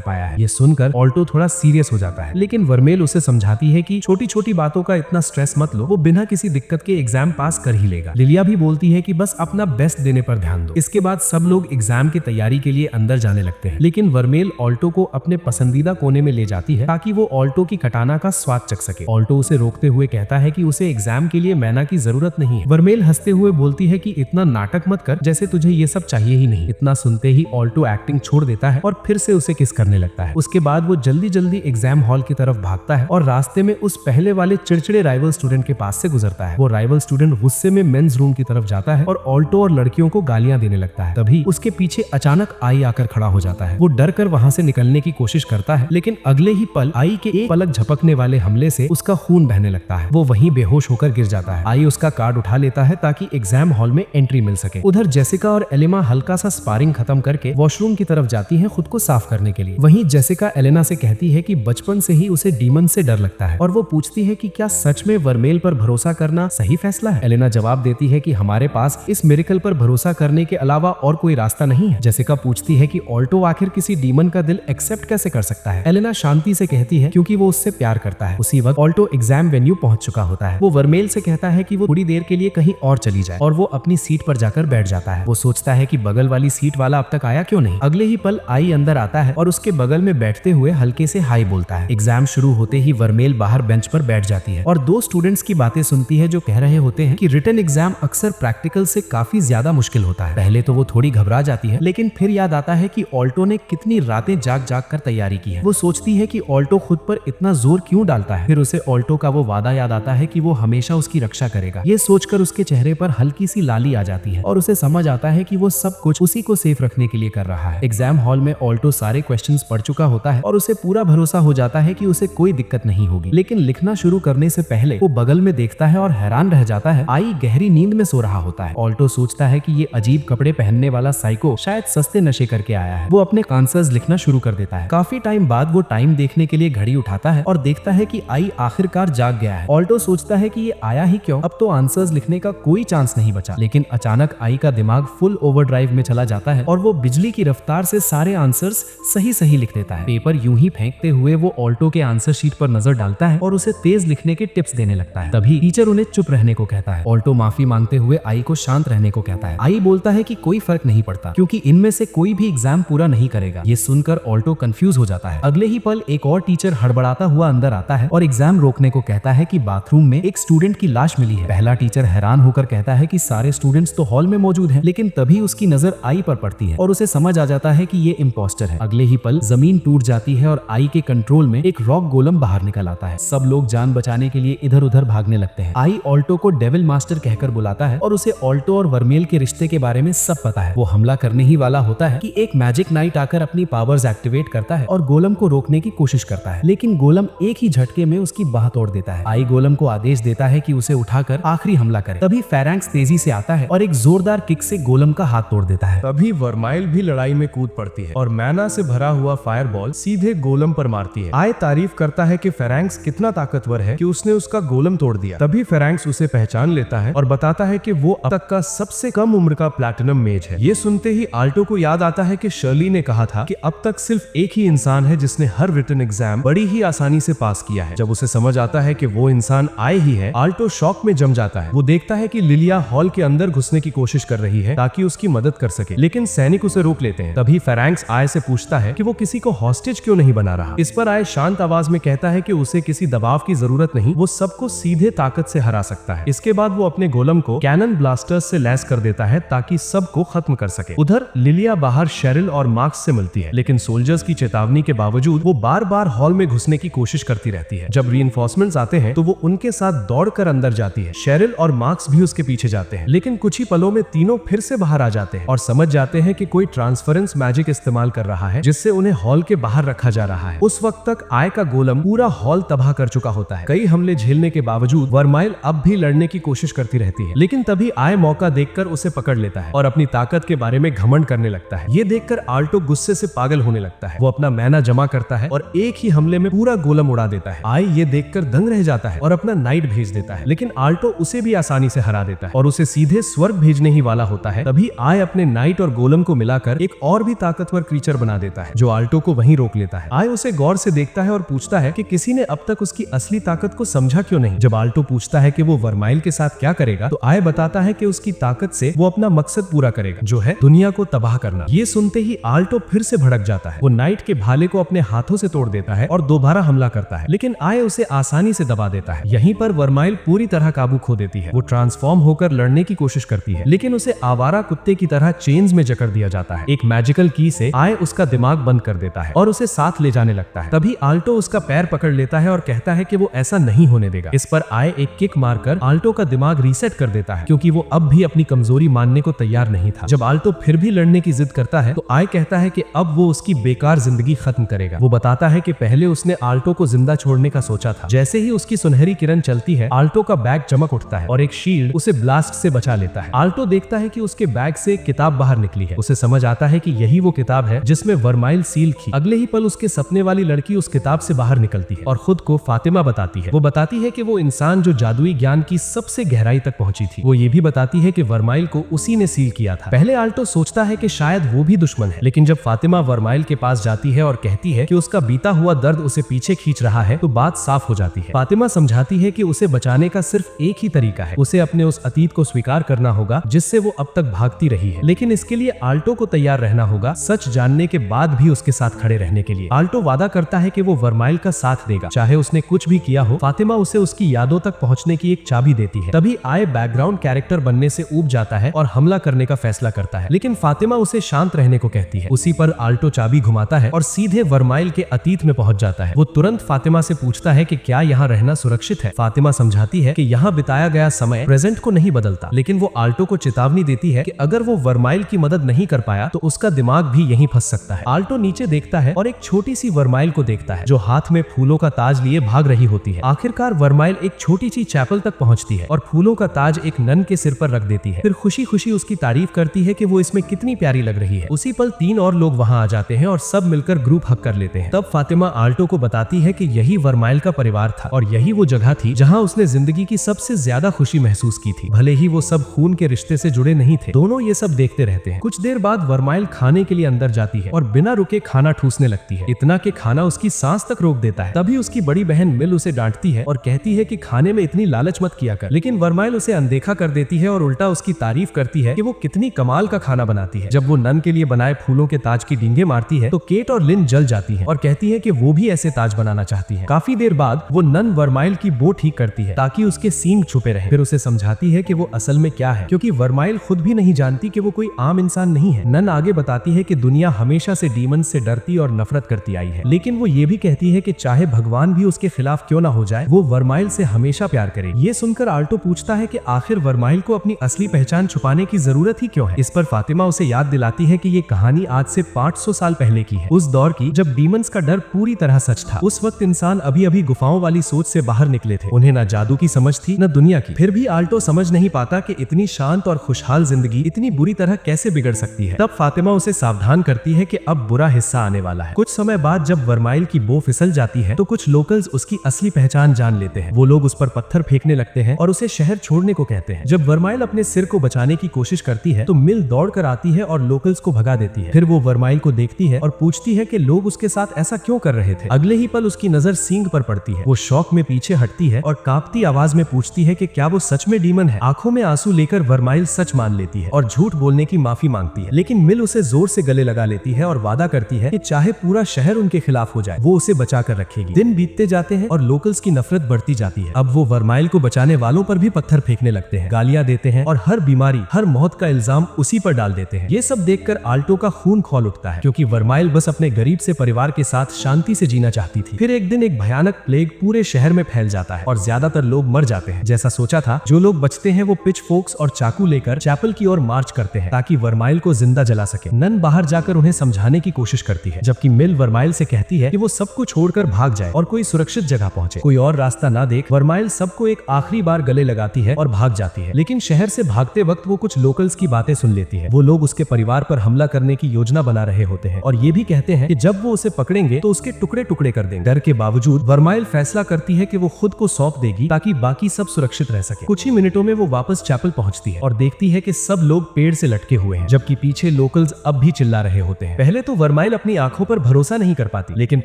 पाया है। ये सुनकर ऑल्टो थोड़ा सीरियस हो जाता है, लेकिन वर्मेल उसे समझाती है कि छोटी छोटी बातों का इतना स्ट्रेस मत लो, वो बिना किसी दिक्कत के एग्जाम पास कर ही लेगा। लिलिया भी बोलती है कि बस अपना बेस्ट देने पर ध्यान दो। इसके बाद सब लोग एग्जाम की तैयारी के लिए अंदर जाने लगते हैं, लेकिन वर्मेल ऑल्टो को अपने पसंदीदा कोने में ले जाती है ताकि वो ऑल्टो की कटाना का स्वाद चख सके। ऑल्टो उसे रोकते हुए कहता है कि उसे एग्जाम के लिए मैना की जरूरत नहीं है। वर्मेल हंसते हुए बोलती है कि इतना नाटक मत कर, जैसे तुझे ये सब चाहिए ही नहीं। इतना सुनते ही ऑल्टो एक्टिंग छोड़ देता है और फिर से उसे किस करने लगता है। उसके बाद वो जल्दी जल्दी एग्जाम हॉल की तरफ भागता है और रास्ते में उस पहले वाले चिड़चिड़े राइवल स्टूडेंट के पास से गुजरता है। वो राइवल स्टूडेंट गुस्से में मेंस रूम की तरफ जाता है और ऑल्टो और लड़कियों को गालियां देने लगता है। तभी उसके पीछे अचानक आई आकर खड़ा हो जाता है। वो डर कर वहां से निकलने की कोशिश करता है, लेकिन अगले ही पल आई के एक पलक झपकने वाले हमले से उसका खून बहने लगता है। वो वहीं बेहोश होकर गिर जाता है। आई उसका कार्ड उठा लेता है ताकि एग्जाम हॉल में एंट्री मिल सके। उधर जेसिका और एलिमा हल्का सा स्पारिंग खत्म करके वॉशरूम की तरफ जाती हैं खुद को साफ करने के लिए। वहीं जेसिका एलेना से कहती है कि बचपन से ही उसे डीमन से डर लगता है और वो पूछती है कि क्या सच में वर्मेल पर भरोसा करना सही फैसला है। एलेना जवाब देती है कि हमारे पास इस मिरेकल पर भरोसा करने के अलावा और कोई रास्ता नहीं है। जेसिका पूछती है कि ऑल्टो आखिर किसी डीमन का दिल एक्सेप्ट कैसे कर सकता है। एलेना शांति से कहती है क्योंकि वो उससे प्यार करता है। उसी वक्त ऑल्टो एग्जाम वेन्यू पहुंच चुका होता है। वो वर्मेल से कहता है कि वो थोड़ी देर के लिए कहीं और चली जाए और वो अपनी सीट पर जाकर बैठ जाता है। वो सोचता है कि बगल वाली सीट वाला अब तक आया क्यों नहीं। अगले ही पल आई अंदर आता है और उसके बगल में बैठते हुए हल्के से हाई बोलता है। एग्जाम शुरू होते ही वर्मेल बाहर बेंच पर बैठ जाती है और दो स्टूडेंट्स की बातें सुनती है जो कह रहे होते हैं कि रिटन एग्जाम अक्सर प्रैक्टिकल से काफी ज्यादा मुश्किल होता है। पहले तो वो थोड़ी घबरा जाती है, लेकिन फिर याद आता है कि ऑल्टो ने कितनी रातें जाग जाग कर तैयारी की है। वो सोचती है कि ऑल्टो खुद पर इतना जोर क्यों डालता है। फिर उसे ऑल्टो का वो वादा याद आता है कि वो हमेशा उसकी रक्षा करेगा। ये सोचकर उसके चेहरे पर हल्की सी लाली आ जाती है और उसे समझ आता है कि वो सब कुछ उसी को सेफ रखने के लिए कर रहा है। एग्जाम हॉल में ऑल्टो सारे क्वेश्चंस पढ़ चुका होता है और उसे पूरा भरोसा हो जाता है कि उसे कोई दिक्कत नहीं होगी। लेकिन लिखना शुरू करने से पहले वो बगल में देखता है और हैरान रह जाता है। आई गहरी नींद में सो रहा होता है। ऑल्टो सोचता है कि ये अजीब कपड़े पहनने वाला साइको शायद सस्ते नशे करके आया है। वो अपने आंसर्स लिखना शुरू कर देता है। काफी टाइम बाद वो टाइम देखने के लिए घड़ी उठाता है और देखता है कि आई आखिरकार जाग गया है। ऑल्टो सोचता है कि ये आया ही क्यों, अब तो आंसर्स लिखने का कोई चांस नहीं बचा। लेकिन अचानक आई का दिमाग फुल ओवरड्राइव में चला जाता है और वो बिजली की रफ्तार से सारे आंसर्स सही सही लिख देता है। पेपर यूं ही फेंकते हुए वो ऑल्टो के आंसर शीट पर नजर डालता है और उसे तेज लिखने के टिप्स देने लगता है। तभी टीचर उन्हें चुप रहने को कहता है। ऑल्टो माफी मांगते हुए आई को शांत रहने को कहता है। आई बोलता है कि कोई फर्क नहीं पड़ता क्योंकि इनमें से कोई भी एग्जाम पूरा नहीं करेगा। ये सुनकर ऑल्टो कंफ्यूज हो जाता है। अगले ही पल एक और टीचर हड़बड़ाता हुआ अंदर आता है और एग्जाम रोकने को कहता है कि बाथरूम में एक स्टूडेंट की लाश मिली है। पहला टीचर हैरान होकर कहता है कि सारे स्टूडेंट्स तो हॉल में मौजूद हैं, लेकिन तभी उसकी नजर आई पर पड़ती है और उसे समझ आ जाता है कि ये इम्पोस्टर है। अगले ही पल जमीन टूट जाती है और आई के कंट्रोल में एक रॉक गोलम बाहर निकल आता है। सब लोग जान बचाने के लिए इधर उधर भागने लगते हैं। आई ऑल्टो को डेविल मास्टर कहकर बुलाता है और उसे ऑल्टो और वर्मेल के रिश्ते के बारे में सब पता है। वो हमला करने ही वाला होता है कि एक मैजिक नाइट आकर अपनी पावर्स एक्टिवेट करता है और गोलम को रोकने की कोशिश करता है, लेकिन गोलम एक ही झटके में उसकी बाह तोड़ देता है। आई गोलम को आदेश देता है कि उसे उठाकर आखिरी हमला करे। तभी फेरैंक्स तेजी से आता है और एक जोरदार किक से गोलम का हाथ तोड़ देता है। तभी वर्माइल भी लड़ाई में कूद पड़ती है और मैना से भरा हुआ फायरबॉल सीधे गोलम पर मारती है। आय तारीफ करता है कि फेरैंक्स कितना ताकतवर है कि उसने उसका गोलम तोड़ दिया। तभी फेरैंक्स उसे पहचान लेता है और बताता है कि वो अब तक का सबसे कम उम्र का प्लैटिनम मेज है। ये सुनते ही आल्टो को याद आता है कि शर्ली ने कहा था कि अब तक सिर्फ एक ही इंसान है जिसने हर रिटन एग्जाम बड़ी ही आसानी से पास किया है। जब उसे समझ आता है कि वो इंसान आय ही है, आल्टो शॉक में जम जाता है। वो देखता है कि लिलिया हॉल के अंदर घुसने की कोशिश कर रही है ताकि उसकी मदद कर सके, लेकिन सैनिक उसे रोक लेते हैं। तभी फेरैंक्स आय से पूछता है कि वो किसी को हॉस्टेज क्यों नहीं बना रहा। इस पर आय शांत आवाज में कहता है कि उसे किसी दबाव की जरूरत नहीं, वो सबको सीधे ताकत से हरा सकता है। इसके बाद वो अपने गोलम को कैनन ब्लास्टर्स से लैस कर देता है ताकि सबको खत्म कर सके। उधर लिलिया बाहर शेरिल और मार्क्स से मिलती है, लेकिन सोल्जर्स की चेतावनी के बावजूद वो बार बार हॉल में घुसने की कोशिश करती रहती है। जब रीइंफोर्समेंट्स आते हैं तो वो उनके साथ दौड़कर अंदर जाती है। शेरिल और मार्क्स भी उसके पीछे जाते हैं, लेकिन कुछ ही पलों में तीनों फिर से बाहर आ जाते हैं और समझ जाते हैं कि कोई ट्रांसफरेंस मैजिक इस्तेमाल कर रहा है जिससे उन्हें हॉल के बाहर रखा जा रहा है। उस वक्त तक आय का गोलम पूरा हॉल तबाह कर चुका होता है। कई हमले झेलने के बावजूद वर्माइल अब भी लड़ने की कोशिश करती रहती है, लेकिन तभी आय मौका देखकर उसे पकड़ लेता है और अपनी ताकत के बारे में घमंड करने लगता है। ये देखकर आल्टो गुस्से से पागल होने लगता है। वो अपना मैना जमा करता है और एक ही हमले में पूरा गोलम उड़ा देता है। आय ये देखकर दंग रह जाता है और अपना नाइट भेज देता देता है, लेकिन आल्टो उसे भी आसानी से हरा देता है और उसे सीधे स्वर्ग भेजने ही वाला होता है। तभी आय अपने नाइट और गोलम को मिलाकर एक और भी ताकतवर क्रीचर बना देता है जो आल्टो को वहीं रोक लेता है। आय उसे गौर से देखता है और पूछता है कि किसी ने अब तक उसकी असली ताकत को समझा क्यों नहीं। जब आल्टो पूछता है कि वो वर्माइल के साथ क्या करेगा तो आय बताता है कि उसकी ताकत से वो अपना मकसद पूरा करेगा, जो है दुनिया को तबाह करना। ये सुनते ही आल्टो फिर से भड़क जाता है। वो नाइट के भाले को अपने हाथों से तोड़ देता है और दोबारा हमला करता है, लेकिन आय उसे आसानी से दबा देता है। यहीं पर वर्माइल पूरी तरह काबू खो देती है। वो ट्रांसफॉर्म होकर लड़ने की कोशिश करती है, लेकिन उसे आवारा कुत्ते की तरह चेन्स में जकड़ दिया जाता है। एक मैजिकल की से आय उसका दिमाग बंद कर देता है और उसे साथ ले जाने लगता है। तभी आल्टो उसका पैर पकड़ लेता है और कहता है कि वो ऐसा नहीं होने देगा। इस पर आय एक किक मारकर आल्टो का दिमाग रीसेट कर देता है, क्योंकि वो अब भी अपनी कमजोरी मानने को तैयार नहीं था। जब आल्टो फिर भी लड़ने की जिद करता है तो आय कहता है कि अब वो उसकी बेकार जिंदगी खत्म करेगा। वो बताता है कि पहले उसने आल्टो को जिंदा छोड़ने का सोचा था। जैसे ही उसकी सुनहरी किरण चलती है, आल्टो का बैग चमक उठता है और एक शील्ड उसे ब्लास्ट से बचा लेता है। आल्टो देखता है कि उसके बैग से एक किताब बाहर निकली है। उसे समझ आता है कि यही वो किताब है जिसमें वर्माइल सील थी। अगले ही पल उसके सपने वाली लड़की उस किताब से बाहर निकलती है और खुद को फातिमा बताती है। वो बताती है कि वो इंसान जो जादुई ज्ञान की सबसे गहराई तक पहुंची थी। वो ये भी बताती है कि वर्माइल को उसी ने सील किया था। पहले आल्टो सोचता है कि शायद वो भी दुश्मन है, लेकिन जब फातिमा वर्माइल के पास जाती है और कहती है कि उसका बीता हुआ दर्द उसे पीछे खींच रहा है तो बात साफ हो जाती है। फातिमा समझाती है कि उसे बचाने का सिर्फ एक ही तरीका है, उसे अपने उस अतीत को स्वीकार करना होगा जिससे वो अब तक भागती रही है। लेकिन इसके लिए आल्टो को तैयार रहना होगा, सच जानने के बाद भी उसके साथ खड़े रहने के लिए। आल्टो वादा करता है कि वो वर्माइल का साथ देगा, चाहे उसने कुछ भी किया हो। फातिमा उसे उसकी यादों तक पहुंचने की एक चाबी देती है। तभी आय बैकग्राउंड कैरेक्टर बनने से ऊब जाता है और हमला करने का फैसला करता है, लेकिन फातिमा उसे शांत रहने को कहती है। उसी पर आल्टो चाबी घुमाता है और सीधे वर्माइल के अतीत में पहुंच जाता है। वो तुरंत फातिमा से पूछता है कि क्या यहाँ रहना सुरक्षित है। फातिमा समझाती है कि यहाँ बिताया गया समय प्रेजेंट को नहीं बदलता, लेकिन वो आल्टो को चेतावनी देती है कि अगर वो वर्माइल की मदद नहीं कर पाया तो उसका दिमाग भी यहीं फंस सकता है। आल्टो नीचे देखता है और एक छोटी सी वर्माइल को देखता है जो हाथ में फूलों का ताज लिए भाग रही होती है। आखिरकार वर्माइल एक छोटी सी चैपल तक पहुंचती है और फूलों का ताज एक नन के सिर पर रख देती है। फिर खुशी खुशी उसकी तारीफ करती है कि वो इसमें कितनी प्यारी लग रही है। उसी पल 3 और लोग वहां आ जाते हैं और सब मिलकर ग्रुप हक कर लेते हैं। तब फातिमा आल्टो को बताती है कि यही वर्माइल का परिवार था और यही वो जगह थी जहां उसने जिंदगी की सबसे ज्यादा खुशी महसूस की थी। भले ही वो सब खून के रिश्ते से जुड़े नहीं थे, दोनों ये सब देखते रहते हैं। कुछ देर बाद वर्माइल खाने के लिए अंदर जाती है और बिना रुके खाना ठूसने लगती है, इतना कि खाना उसकी सांस तक रोक देता है। तभी उसकी बड़ी बहन मिल उसे डांटती है और कहती है कि खाने में इतनी लालच मत किया कर, लेकिन वर्माइल उसे अनदेखा कर देती है और उल्टा उसकी तारीफ करती है कि वो कितनी कमाल का खाना बनाती है। जब वो नन के लिए बनाए फूलों के ताज की डींगे मारती है तो केट और लिन जल जाती है और कहती है कि वो भी ऐसे ताज बनाना चाहती है। काफी देर बाद वो नन वर्माइल की बो ठीक करती है ताकि उसके सींग छुपे रहे। फिर उसे समझाती है कि वो असल में क्या है, क्योंकि वर्माइल खुद भी नहीं जानती कि वो कोई आम इंसान नहीं है। नन आगे बताती है कि दुनिया हमेशा से डीमन से डरती और नफरत करती आई है, लेकिन वो ये भी कहती है कि चाहे भगवान भी उसके खिलाफ क्यों ना हो जाए, वो वर्माइल से हमेशा प्यार करेगी। ये सुनकर आल्टो पूछता है कि आखिर वर्माइल को अपनी असली पहचान छुपाने की जरूरत ही क्यों है। इस पर फातिमा उसे याद दिलाती है कि ये कहानी आज से 500 साल पहले की है, उस दौर की जब डीमंस का डर पूरी तरह सच था। उस वक्त इंसान अभी अभी गुफाओं वाली सोच से बाहर निकले थे, उन्हें न जादू की समझ थी न दुनिया की। फिर भी आल्टो समझ नहीं पाता कि इतनी शांत और खुशहाल जिंदगी इतनी बुरी तरह कैसे बिगड़ सकती है। तब फातिमा उसे सावधान करती है कि अब बुरा हिस्सा आने वाला है। कुछ समय बाद जब वर्माइल की बो फिसल जाती है तो कुछ लोकल्स उसकी असली पहचान जान लेते हैं। वो लोग उस पर पत्थर फेंकने लगते हैं और उसे शहर छोड़ने को कहते हैं। जब वर्माइल अपने सिर को बचाने की कोशिश करती है तो मिल दौड़ कर आती है और लोकल्स को भगा देती है। फिर वो वर्माइल को देखती है और पूछती है कि लोग उसके साथ ऐसा क्यों कर रहे थे। अगले ही पल उसकी नजर सींग पर पड़ती है। वो शौक में पीछे हटती है और कांपती आवाज में पूछती है कि क्या वो सच में डीमन है। आंखों में आंसू लेकर वर्माइल सच मान लेती है और झूठ बोलने की माफी मांगती है, लेकिन मिल उसे जोर से गले लगा लेती है और वादा करती है कि चाहे पूरा शहर उनके खिलाफ हो जाए, वो उसे बचा कर रखेगी। दिन बीतते जाते हैं और लोकल्स की नफरत बढ़ती जाती है। अब वो वर्माइल को बचाने वालों पर भी पत्थर फेंकने लगते हैं, गालियां देते हैं और हर बीमारी, हर मौत का इल्जाम उसी पर डाल देते हैं। ये सब देखकर आल्टो का खून खौल उठता है, क्योंकि वर्माइल बस अपने गरीब से परिवार के साथ शांति से जीना चाहती थी। फिर एक दिन एक भयानक प्लेग पूरे शहर में फैल जाता है और ज्यादातर लोग मर जाते हैं। जैसा सोचा था, जो लोग बचते हैं वो पिच फोक्स और चाकू लेकर चैपल की ओर मार्च करते हैं ताकि वर्माइल को जिंदा जला सके। नन बाहर जाकर उन्हें समझाने की कोशिश करती है, जबकि मिल वर्माइल से कहती है कि वो सबको छोड़कर भाग जाए और कोई सुरक्षित जगह पहुंचे। कोई और रास्ता ना देख वर्माइल सबको एक आखिरी बार गले लगाती है और भाग जाती है। लेकिन शहर से भागते वक्त वो कुछ लोकल्स की बातें सुन लेती है। वो लोग उसके परिवार पर हमला करने की योजना बना रहे होते हैं और ये भी कहते हैं कि जब वो उसे पकड़ेंगे तो उसके टुकड़े टुकड़े कर देंगे। डर के बावजूद वर्माइल फैसला करती है कि वो खुद को सौंप देगी ताकि बाकी सब सुरक्षित रह सके। कुछ ही मिनटों में वो वापस चैपल पहुंचती है और देखती है कि सब लोग पेड़ से लटके हुए हैं, जबकि पीछे लोकल्स अब भी चिल्ला रहे होते हैं। पहले तो वर्माइल अपनी आंखों पर भरोसा नहीं कर पाती, लेकिन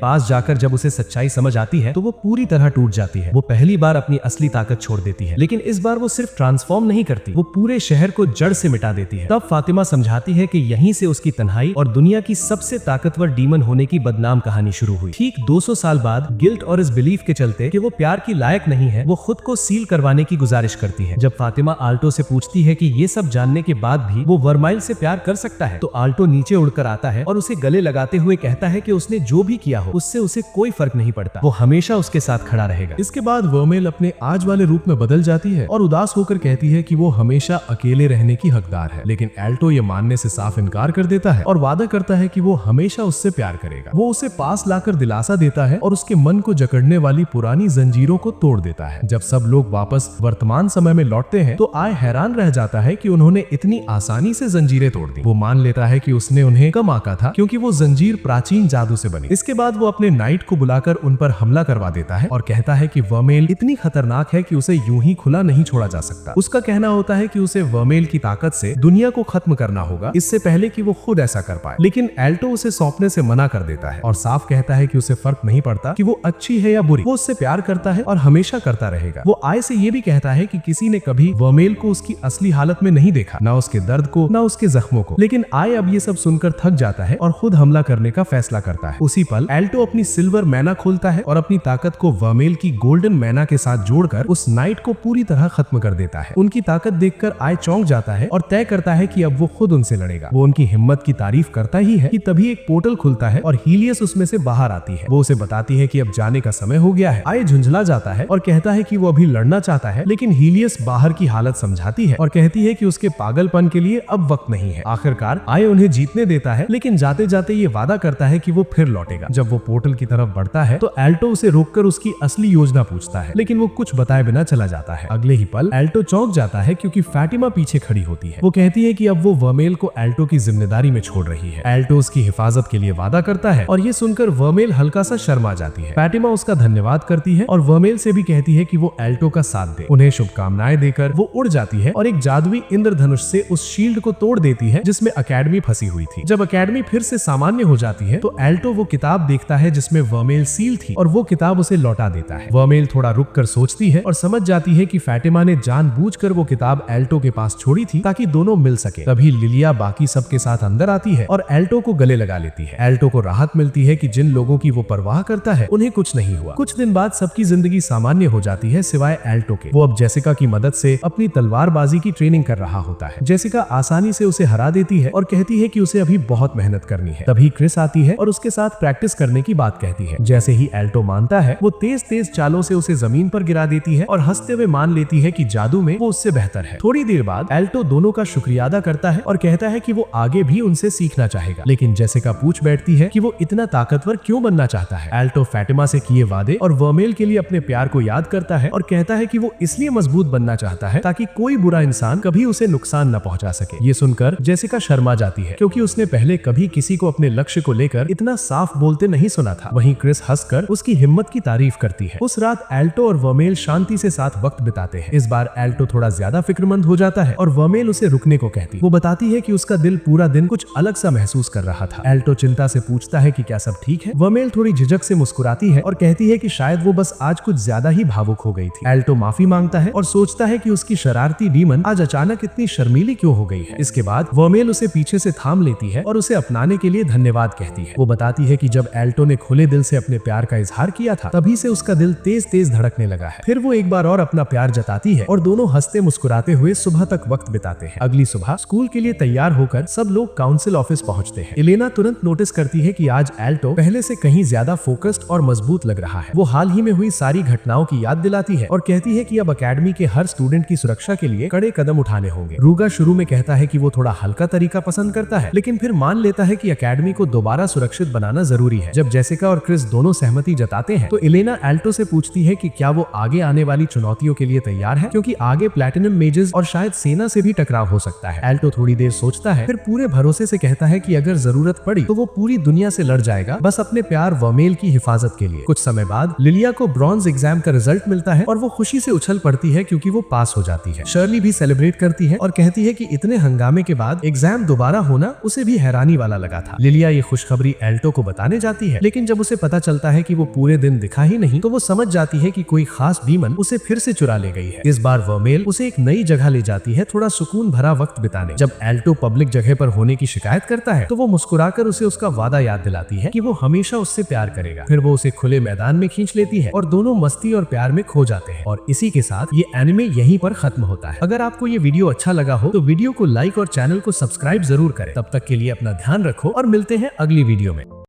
पास जाकर जब उसे सच्चाई समझ आती है तो वो पूरी तरह टूट जाती है। वो पहली बार अपनी असली ताकत छोड़ देती है, लेकिन इस बार वो सिर्फ ट्रांसफॉर्म नहीं करती, वो पूरे शहर को जड़ से मिटा देती है। तब फातिमा समझाती है कि यहीं से उसकी तन्हाई और दुनिया की सबसे ताकतवर डीमन होने की बदनाम कहानी शुरू हुई। ठीक 200 साल बाद गिल्ट और इस बिलीफ के चलते कि वो प्यार की लायक नहीं है, वो खुद को सील करवाने की गुजारिश करती है। जब फातिमा आल्टो से पूछती है कि ये सब जानने के बाद भी वो वर्माइल से प्यार कर सकता है, तो आल्टो नीचे उड़कर आता है और उसे गले लगाते हुए कहता है कि उसने जो भी किया हो उससे उसे कोई फर्क नहीं पड़ता, वो हमेशा उसके साथ खड़ा रहेगा। इसके बाद वर्मेल अपने आज वाले रूप में बदल जाती है और उदास होकर कहती है कि वो हमेशा अकेले रहने की हकदार है, लेकिन एल्टो ये मानने से साफ इनकार कर देता है और वादा करता है कि वो हमेशा उससे प्यार करेगा। वो उसे पास लाकर दिलासा देता है और उसके मन को जकड़ने वाली पुरानी जंजीरों को तोड़ देता है। जब सब लोग वापस वर्तमान समय में लौटते हैं तो आय हैरान रह जाता है कि उन्होंने इतनी आसानी से जंजीरें तोड़ दी। वो मान लेता है कि उसने उन्हें कम आंका था क्योंकि वो जंजीर प्राचीन जादू से बनी। इसके बाद वो अपने नाइट को बुलाकर उन पर हमला करवा देता है और कहता है कि वर्मेल इतनी खतरनाक है कि उसे यूं ही खुला नहीं छोड़ा जा सकता। उसका कहना होता है कि उसे वर्मेल की ताकत से दुनिया को खत्म करना होगा, इससे पहले कि वो खुद ऐसा कर पाए। लेकिन एल्टो उसे सौंपने से मना कर देता है और साफ कहता है कि उसे फर्क नहीं पड़ता कि वो अच्छी है या बुरी, वो उससे प्यार करता है और हमेशा करता रहेगा। वो आय से ये भी कहता है कि किसी ने कभी वर्मेल को उसकी असली हालत में नहीं देखा, ना उसके दर्द को ना उसके जख्मों को। लेकिन आय अब ये सब सुनकर थक जाता है और खुद हमला करने का फैसला करता है। उसी पल एल्टो अपनी सिल्वर मैना खोलता है और अपनी ताकत को वर्मेल की गोल्डन मैना के साथ जोड़कर उस नाइट को पूरी तरह खत्म कर देता है। उनकी ताकत देखकर आय चौंक जाता है और तय करता है कि अब वो खुद उनसे लड़ेगा। वो उनकी हिम्मत की तारीफ करता ही है कि तभी एक पोर्टल खुलता है और हीलियस उसमें से बाहर आती है। वो उसे बताती है कि अब जाने का समय हो गया है। आय झुंझला जाता है और कहता है कि वो अभी लड़ना चाहता है, लेकिन हीलियस बाहर की हालत समझाती है और कहती है कि उसके पागलपन के लिए अब वक्त नहीं है। आखिरकार आय उन्हें जीतने देता है, लेकिन जाते जाते ये वादा करता है कि वो फिर लौटेगा। जब वो पोर्टल की तरफ बढ़ता है तो एल्टो उसे रोककर उसकी असली योजना पूछता है, लेकिन वो कुछ बताए बिना चला जाता है। अगले ही पल एल्टो चौंक जाता है क्योंकि फैटिमा पीछे खड़ी होती है। वो कहती है कि अब वो वर्मेल को एल्टो की जिम्मेदारी में छोड़ रही है। एल्टो उसकी हिफाजत के लिए वादा करता है और ये सुनकर वर्मेल हल्का सा शर्मा जाती है। फैटिमा उसका धन्यवाद करती है और वर्मेल से भी कहती है कि वो एल्टो का साथ दे। उन्हें शुभकामनाएं देकर वो उड़ जाती है और एक जादुई इंद्रधनुष से उस शील्ड को तोड़ देती है जिसमें अकेडमी फंसी हुई थी। जब अकेडमी फिर से सामान्य हो जाती है तो एल्टो वो किताब देखता है जिसमें वर्मेल सील थी और वो किताब उसे लौटा देता है। वर्मेल थोड़ा रुक कर सोचती है और समझ जाती है कि फैटिमा ने जानबूझकर वो किताब एल्टो के पास छोड़ी थी ताकि दोनों मिल सके। तभी लिलिया बाकी सबके साथ अंदर आती है और एल्टो को गले लगा लेती है। एल्टो को राहत मिलती है कि जिन लोगों की वो परवाह करता है उन्हें कुछ नहीं हुआ। कुछ दिन बाद सबकी जिंदगी सामान्य हो जाती है सिवाय एल्टो के। वो अब जेसिका की मदद से अपनी तलवारबाजी की ट्रेनिंग कर रहा होता है। जेसिका आसानी से उसे हरा देती है और कहती है कि उसे अभी बहुत मेहनत करनी है। तभी क्रिस आती है और उसके साथ प्रैक्टिस करने की बात कहती है। जैसे ही एल्टो मानता है वो तेज तेज चालों से उसे जमीन पर गिरा देती है और हंसते हुए मान लेती है कि जादू में वो उससे बेहतर है। थोड़ी देर बाद एल्टो दोनों का शुक्रिया अदा करता है और कहता है कि वो आगे भी उनसे सीखना चाहेगा। लेकिन जेसिका पूछ बैठती है कि वो इतना ताकतवर क्यों बनना चाहता है। एल्टो फैटिमा से किए वादे और वर्मेल के लिए अपने प्यार को याद करता है और कहता है कि वो इसलिए मजबूत बनना चाहता है ताकि कोई बुरा इंसान कभी उसे नुकसान न पहुंचा सके। ये सुनकर जेसिका शर्मा जाती है क्योंकि उसने पहले कभी किसी को अपने लक्ष्य को लेकर इतना साफ बोलते नहीं सुना था। वहीं क्रिस हंसकर उसकी हिम्मत की तारीफ करती है। उस रात एल्टो और वर्मेल शांति से साथ वक्त बिताते हैं। इस बार एल्टो थोड़ा ज्यादा फिक्रमंद हो जाता है और वर्मेल उसे रुकने को कहती। वो बताती है कि उसका दिल पूरा दिन कुछ अलग सा महसूस कर रहा था। एल्टो चिंता से पूछता है कि क्या सब ठीक है। वर्मेल थोड़ी झिझक से मुस्कुराती है और कहती है कि शायद वो बस आज कुछ ज्यादा ही भावुक हो गई थी। एल्टो माफी मांगता है और सोचता है कि उसकी शरारती डीमन आज अचानक इतनी शर्मीली क्यों हो गई है। इसके बाद वर्मेल उसे पीछे से थाम लेती है और उसे अपनाने के लिए धन्यवाद कहती है। वो बताती है कि जब एल्टो ने खुले दिल से अपने प्यार का इजहार किया था तभी से उसका दिल तेज तेज धड़कने लगा है। फिर वो एक बार और अपना प्यार जताती है और दोनों हंसते मुस्कुराते हुए सुबह तक वक्त बिताते हैं। अगली सुबह स्कूल के लिए तैयार होकर सब लोग काउंसिल ऑफिस पहुंचते हैं। एलेना तुरंत नोटिस करती है कि आज एल्टो पहले से कहीं ज्यादा फोकस्ड और मजबूत लग रहा है। वो हाल ही में हुई सारी घटनाओं की याद दिलाती है और कहती है कि अब अकेडमी के हर स्टूडेंट की सुरक्षा के लिए कड़े कदम उठाने होंगे। रूगा शुरू में कहता है कि वो थोड़ा हल्का तरीका पसंद करता है, लेकिन फिर मान लेता है कि अकेडमी को दोबारा सुरक्षित बनाना जरूरी है। जब जेसिका और क्रिस दोनों सहमति जताते हैं तो एलेना एल्टो से पूछती है कि क्या वो आगे आने वाली चुनौतियों के लिए तैयार है, क्योंकि आगे प्लैटिनम मेजेस और शायद सेना से भी टकराव हो सकता है। एल्टो थोड़ी देर सोचता है, फिर पूरे भरोसे से कहता है कि अगर जरूरत पड़ी तो वो पूरी दुनिया से लड़ जाएगा, बस अपने प्यार वर्मेल की हिफाजत के लिए। कुछ समय बाद लिलिया को ब्रॉन्ज एग्जाम का रिजल्ट मिलता मिलता है और वो खुशी से उछल पड़ती है क्योंकि वो पास हो जाती है। शर्ली भी सेलिब्रेट करती है और कहती है कि इतने हंगामे के बाद एग्जाम दोबारा होना उसे भी हैरानी वाला लगा था। लिलिया ये खुशखबरी एल्टो को बताने जाती है, लेकिन जब उसे पता चलता है कि वो पूरे दिन दिखा ही नहीं तो वो समझ जाती है कि कोई खास डीमन उसे फिर से चुरा ले गई है। इस बार वर्मेल उसे एक नई जगह ले जाती है थोड़ा सुकून भरा वक्त बिताने। जब एल्टो पब्लिक जगह पर होने की शिकायत करता है तो वो मुस्कुराकर उसे उसका वादा याद दिलाती है कि वो हमेशा उससे प्यार करेगा। फिर वो उसे खुले मैदान में खींच लेती है और दोनों मस्ती और प्यार में खो जाते हैं। और इसी के साथ ये एनिमे यहीं पर खत्म होता है। अगर आपको ये वीडियो अच्छा लगा हो तो वीडियो को लाइक और चैनल को सब्सक्राइब जरूर करें। तब तक के लिए अपना ध्यान रखो और मिलते हैं अगली वीडियो में।